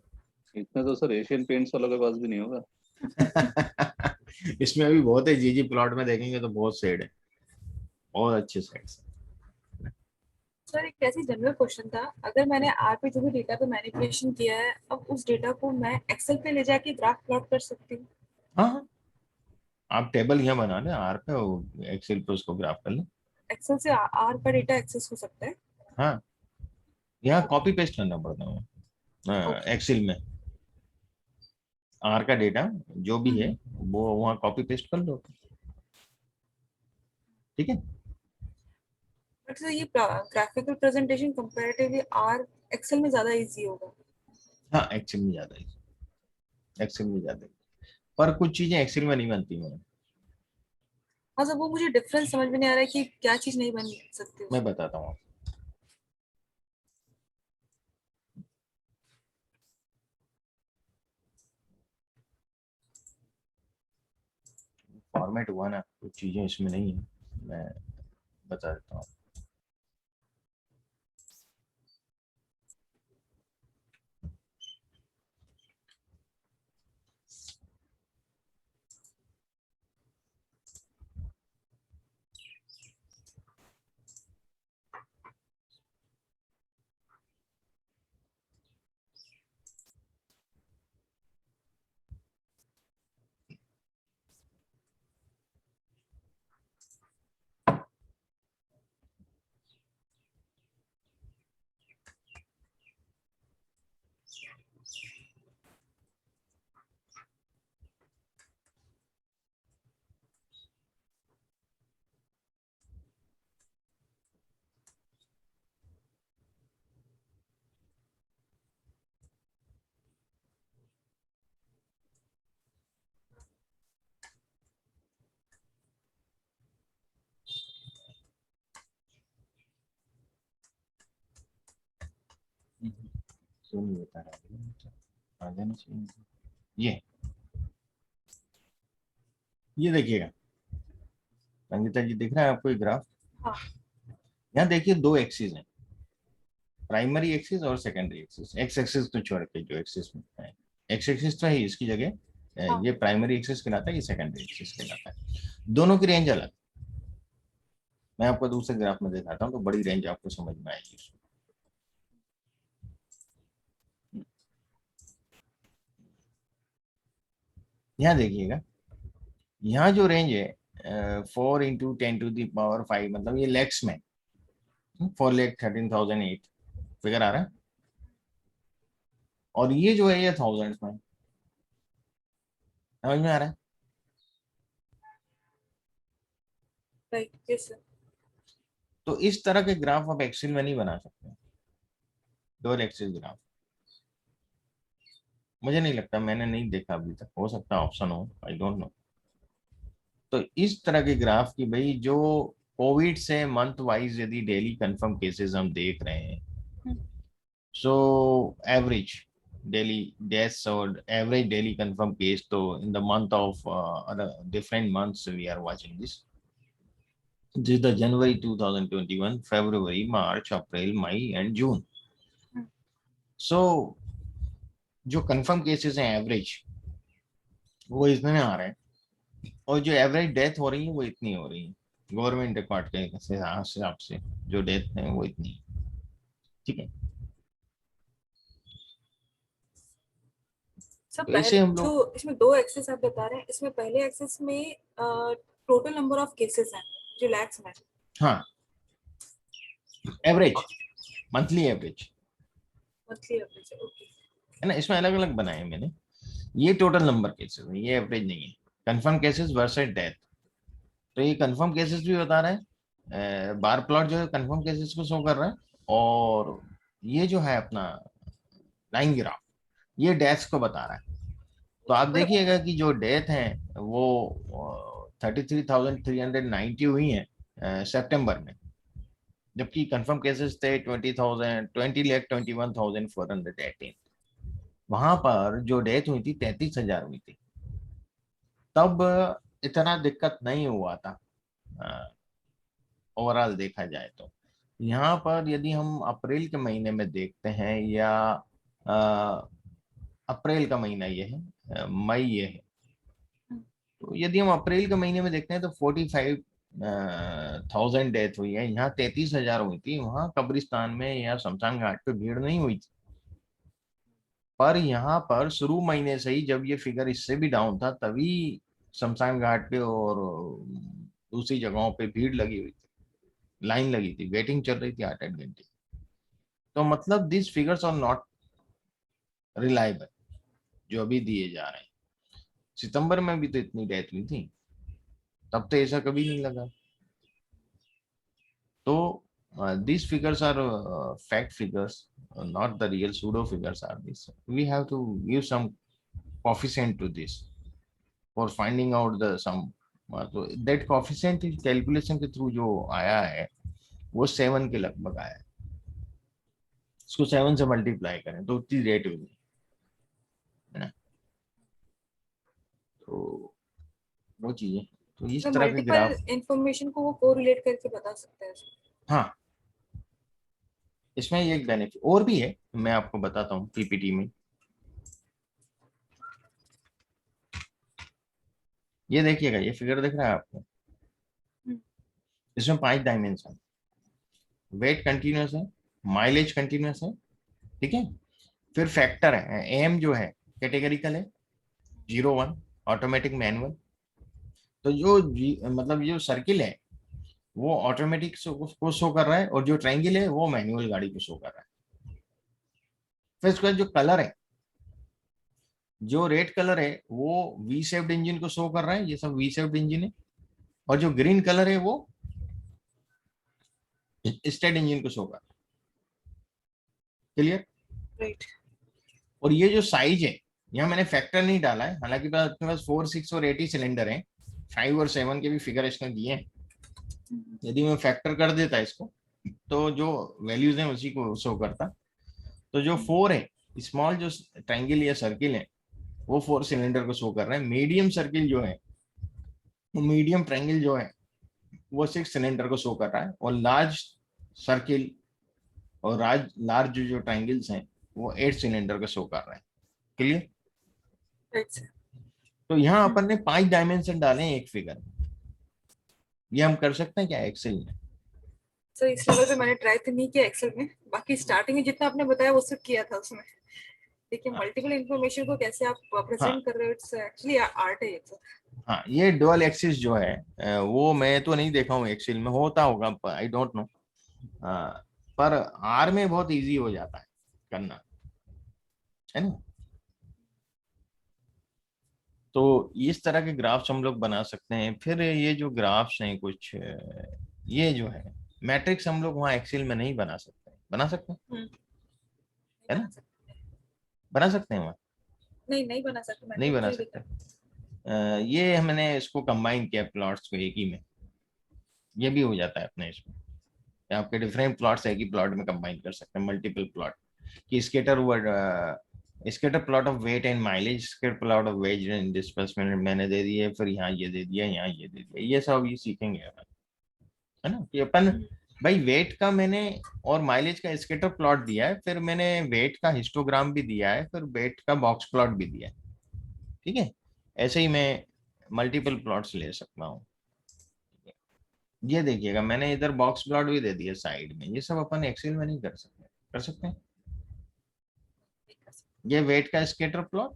इतना तो सर एशियन पेंट्स वालों के पास भी नहीं होगा। इसमें अभी बहुत है, जीजी प्लॉट में देखेंगे तो बहुत सेड है, बहुत अच्छे सेड्स। सर एक ऐसी जनरल क्वेश्चन था, अगर मैंने आर पे जो भी डेटा पे मैनिपुलेशन किया है, अब उस डेटा को मैं एक्सेल पे ले जाके ग्राफ प्लॉट कर सकती हूँ? हाँ हाँ, आप टेबल यहाँ बना लें आर पे, एक्सेल पे उसको ग्राफ कर लें। एक्सेल से आर का डेटा एक्सेस हो सकता है? हाँ, यहाँ कॉपी पेस्ट करना पड़ता है ओके। एक्सेल में, आर का डेटा जो भी है वो वहाँ कॉपी पेस्ट कर लो, ठीक है। बट सर ये graphical presentation comparatively R Excel में ज्यादा इजी होगा। हाँ एक्सेल में ज्यादा है, एक्सेल में ज्यादा है, पर कुछ चीजें एक्सेल में नहीं बनती हैं। हाँ सर, वो मुझे डिफरेंस समझ में नहीं आ रहा है कि क्या चीज नहीं बन सकती मैं उसमें। बताता हूँ। फॉर्मेट हुआ ना, कुछ चीजें इसमें नहीं है, मैं बता देता हूँ। क्यों नहीं बता रहा, आ जाना चाहिए। ये देखिएगा संगीता जी, दिख रहा है आपको ये ग्राफ? हाँ। यहाँ देखिए दो एक्सिस हैं, प्राइमरी एक्सिस और सेकेंडरी एक्सिस। एक्स एक्सिस तो छोड़ के जो एक्सिस में है, एक्स एक्सिस तो है ही, इसकी जगह हाँ। ये प्राइमरी एक्सिस कहलाता है, ये सेकेंडरी एक्सिस कहलाता है। दोनों की रेंज अलग, मैं आपको दूसरे ग्राफ में दिखाता हूँ तो बड़ी रेंज आपको समझ में आएगी। यहाँ देखिएगा, यहाँ जो रेंज है 4 इंटू 10⁵ मतलब ये लैक्स में, 4,13,008 फिगर आ रहा है, और ये जो है ये थाउजेंड्स में, समझ में आ रहा है? Right, yes sir. तो इस तरह के ग्राफ आप एक्सेल में नहीं बना सकते, डबल एक्सेल ग्राफ। मुझे नहीं लगता, मैंने नहीं देखा अभी तक, हो सकता है ऑप्शन हो, आई डोंट नो। तो इस तरह के ग्राफ की भाई, जो कोविड से मंथ वाइज यदि डेली कंफर्म केसेस हम देख रहे हैं, सो एवरेज डेली डेथ्स और एवरेज डेली कंफर्म केस, तो in the month of different months we are watching this is the January 2021, February, March, April, May and June. So जो confirm cases हैं average, वो इसमें आ रहे हैं, और जो एवरेज डेथ हो रही है वो इतनी हो रही है, गवर्नमेंट रिकॉर्ड के हिसाब से जो डेथ है वो इतनी, ठीक है। सर तो पहले ऐसे हम लोग, जो इसमें दो एक्सेस आप बता रहे हैं, इसमें पहले एक्सेस में टोटल नंबर ऑफ केसेस हैं जो लैक्स में, हाँ average, monthly average monthly average, okay. है ना, इसमें अलग अलग बनाए हैं मैंने, ये टोटल नंबर केसेस है, ये एवरेज नहीं है। कंफर्म केसेस वर्सेस डेथ, तो ये कंफर्म केसेस भी बता रहा है, बार प्लॉट जो है कंफर्म केसेस को शो कर रहा है, और ये जो है अपना लाइन ग्राफ ये डेथ्स को बता रहा है। तो आप देखिएगा कि जो डेथ है वो 33,390 हुई है सितंबर में, जबकि कंफर्म केसेस थे 20,21,418। वहां पर जो डेथ हुई थी 33,000 हुई थी, तब इतना दिक्कत नहीं हुआ था ओवरऑल देखा जाए तो। यहाँ पर यदि हम अप्रैल के महीने में देखते हैं, या अप्रैल का महीना ये है, मई ये है, तो यदि हम अप्रैल के महीने में देखते हैं तो 45,000 डेथ हुई है। यहाँ 33,000 हुई थी, वहां कब्रिस्तान में या शमशान घाट पे भीड़ नहीं हुई थी। पर यहाँ पर शुरू महीने से ही जब ये फिगर इससे भी डाउन था, तभी शमशान घाट पे और दूसरी जगहों पे भीड़ लगी हुई थी, लाइन लगी थी, वेटिंग चल रही थी 8-8 घंटे। तो मतलब this figures are not reliable जो अभी दिए जा रहे हैं। सितंबर में भी तो इतनी डेथ हुई थी, तब तो ऐसा कभी नहीं लगा। तो these figures are fact figures, not the real pseudo figures are this. We have to give some coefficient to this for finding out the sum. तो that coefficient is calculation के थ्रू जो आया है वो 7 के लगभग आया है। इसको 7 से मल्टीप्लाई करें तो उतनी रेट होगी, है ना। तो वो चीजें, तो इस तरह के ग्राफ, मल्टीपल इंफॉर्मेशन को वो कोरिलेट करके बता सकते हैं। हाँ इसमें ये एक बेनिफिट और भी है, मैं आपको बताता हूँ पीपीटी में। ये देखिएगा, ये फिगर दिख रहा है आपको, इसमें 5 डायमेंशन, वेट कंटिन्यूस है, माइलेज कंटिन्यूस है, ठीक है। फिर फैक्टर है, एम जो है कैटेगरिकल है, 0-1 ऑटोमेटिक मैनुअल। तो जो मतलब जो सर्किल है वो ऑटोमेटिक को शो कर रहा है, और जो ट्रायंगल है वो मैनुअल गाड़ी को शो कर रहा है। फिर उसके बाद जो कलर है, जो रेड कलर है वो वी शेप्ड इंजन को शो कर रहा है, ये सब वी शेप्ड इंजन है, और जो ग्रीन कलर है वो स्टेट इंजन को शो कर रहा है। क्लियर? राइट। और ये जो साइज है, यहाँ मैंने फैक्टर नहीं डाला है, हालांकि अपने पास 4, 6 और 80 सिलेंडर है, 5 और 7 के भी फिगर इसने दिए हैं। यदि मैं फैक्टर कर देता इसको तो जो वैल्यूज हैं उसी को शो करता। तो जो 4 है, स्मॉल जो ट्रायंगल या सर्किल है वो 4 सिलेंडर को शो कर रहा है। मीडियम सर्किल जो है, मीडियम ट्रायंगल जो है वो 6 सिलेंडर को शो कर रहा है, और लार्ज सर्किल और लार्ज जो ट्रायंगल्स हैं वो 8 सिलेंडर को शो कर रहे हैं। क्लियर? Right sir. तो यहाँ अपन ने 5 डायमेंशन डाले हैं एक फिगर में। ये हम कर सकते हैं क्या एक्सेल में? सर इस लेवल पे मैंने ट्राई तो नहीं किया एक्सेल में, बाकी स्टार्टिंग में जितना आपने बताया वो सब किया था उसमें। देखिए मल्टीपल इंफॉर्मेशन को कैसे आप प्रेजेंट कर रहे हो, इट्स एक्चुअली आर्ट है ये तो। हाँ, ये डुअल एक्सिस जो है वो मैं तो नहीं देखा हूँ एक्सेल में, होता होगा आई डोंट नो, पर आर में बहुत इजी हो जाता है करना, है ना? तो इस तरह के ग्राफ्स हम लोग बना सकते हैं। फिर ये जो ग्राफ्स हैं कुछ ये जो है मैट्रिक्स हम लोग वहाँ एक्सेल में नहीं बना सकते, बना सकते हैं? है ना? बना सकते हैं वहाँ? नहीं बना सकते, मैंने नहीं बना तो सकते। ये हमने इसको कंबाइन किया प्लॉट्स को एक ही में, ये भी हो जाता है अपने इसमें। आपके डिफरेंट प्लॉट्स एक ही प्लॉट में कंबाइन कर सकते हैं, मल्टीपल प्लॉट कि scatter plot of weight and mileage, scatter plot of weight and displacement मैंने दे दिए, फिर यहाँ ये दे दिया, यहाँ ये दे दिया, ये सब ये सीखेंगे अपन, है ना? कि अपन भाई वेट का मैंने और माइलेज का स्केटर प्लॉट दिया है, फिर मैंने वेट का हिस्टोग्राम भी दिया है, फिर वेट का बॉक्स प्लॉट भी दिया है, ठीक है? ऐसे ही मैं मल्टीपल प्लॉट्स ले सकता हूँ। ये देखिएगा मैंने इधर बॉक्स प्लॉट भी दे दिया साइड में, ये सब अपन एक्सेल में नहीं कर सकते, कर सकते हैं? ये वेट का स्केटर प्लॉट,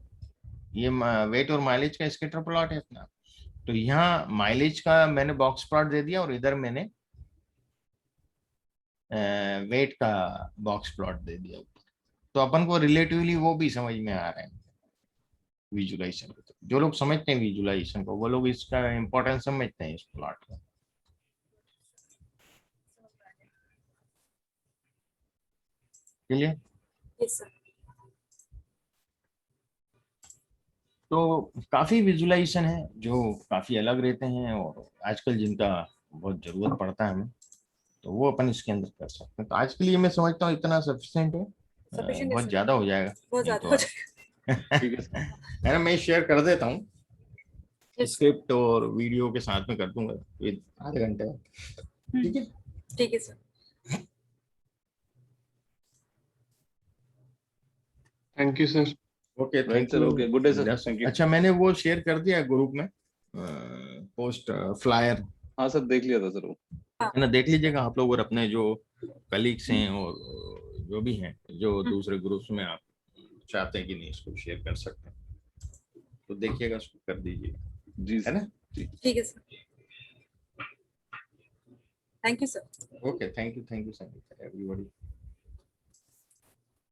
ये वेट और माइलेज का स्केटर प्लॉट है अपना। तो यहाँ माइलेज का मैंने बॉक्स प्लॉट दे दिया और इधर मैंने वेट का बॉक्स प्लॉट दे दिया। तो अपन को रिलेटिवली वो भी समझ में आ रहा है विजुलाइजेशन को। जो लोग समझते हैं विजुलाइजेशन को वो लोग इसका इम्पोर्टेंस समझते हैं इस प्लॉट का। क्लियर? Yes sir. तो काफी विजुलाइजेशन है जो काफी अलग रहते हैं और आजकल जिनका बहुत जरूरत पड़ता है हमें, तो वो अपन इसके अंदर कर सकते हैं। तो आज के लिए मैं समझता हूँ इतना सफिशिएंट है, Sufficient है बहुत sir। ज्यादा हो जाएगा बहुत नहीं ज्यादा तो हो जाएगा। ठीक है ना? मैं शेयर कर देता हूँ Yes, स्क्रिप्ट और वीडियो के साथ में कर दूंगा आधे घंटे में, ठीक है? ठीक है sir. Thank you sir. Okay right thank sir, you. Okay, good day sir, thank you. अच्छा मैंने वो शेयर कर दिया ग्रुप में पोस्ट फ्लायर, हाँ सर, देख लिया था सर वो। है ना? देख लीजिएगा आप लोग और अपने जो कलीग्स हैं और जो भी हैं जो दूसरे ग्रुप्स में आप चाहते हैं कि नहीं इसको शेयर कर सकते हैं, तो देखिएगा उसको कर दीजिए, जी है सर। ना? ठीक है sir. Thank you sir. Okay thank you everybody.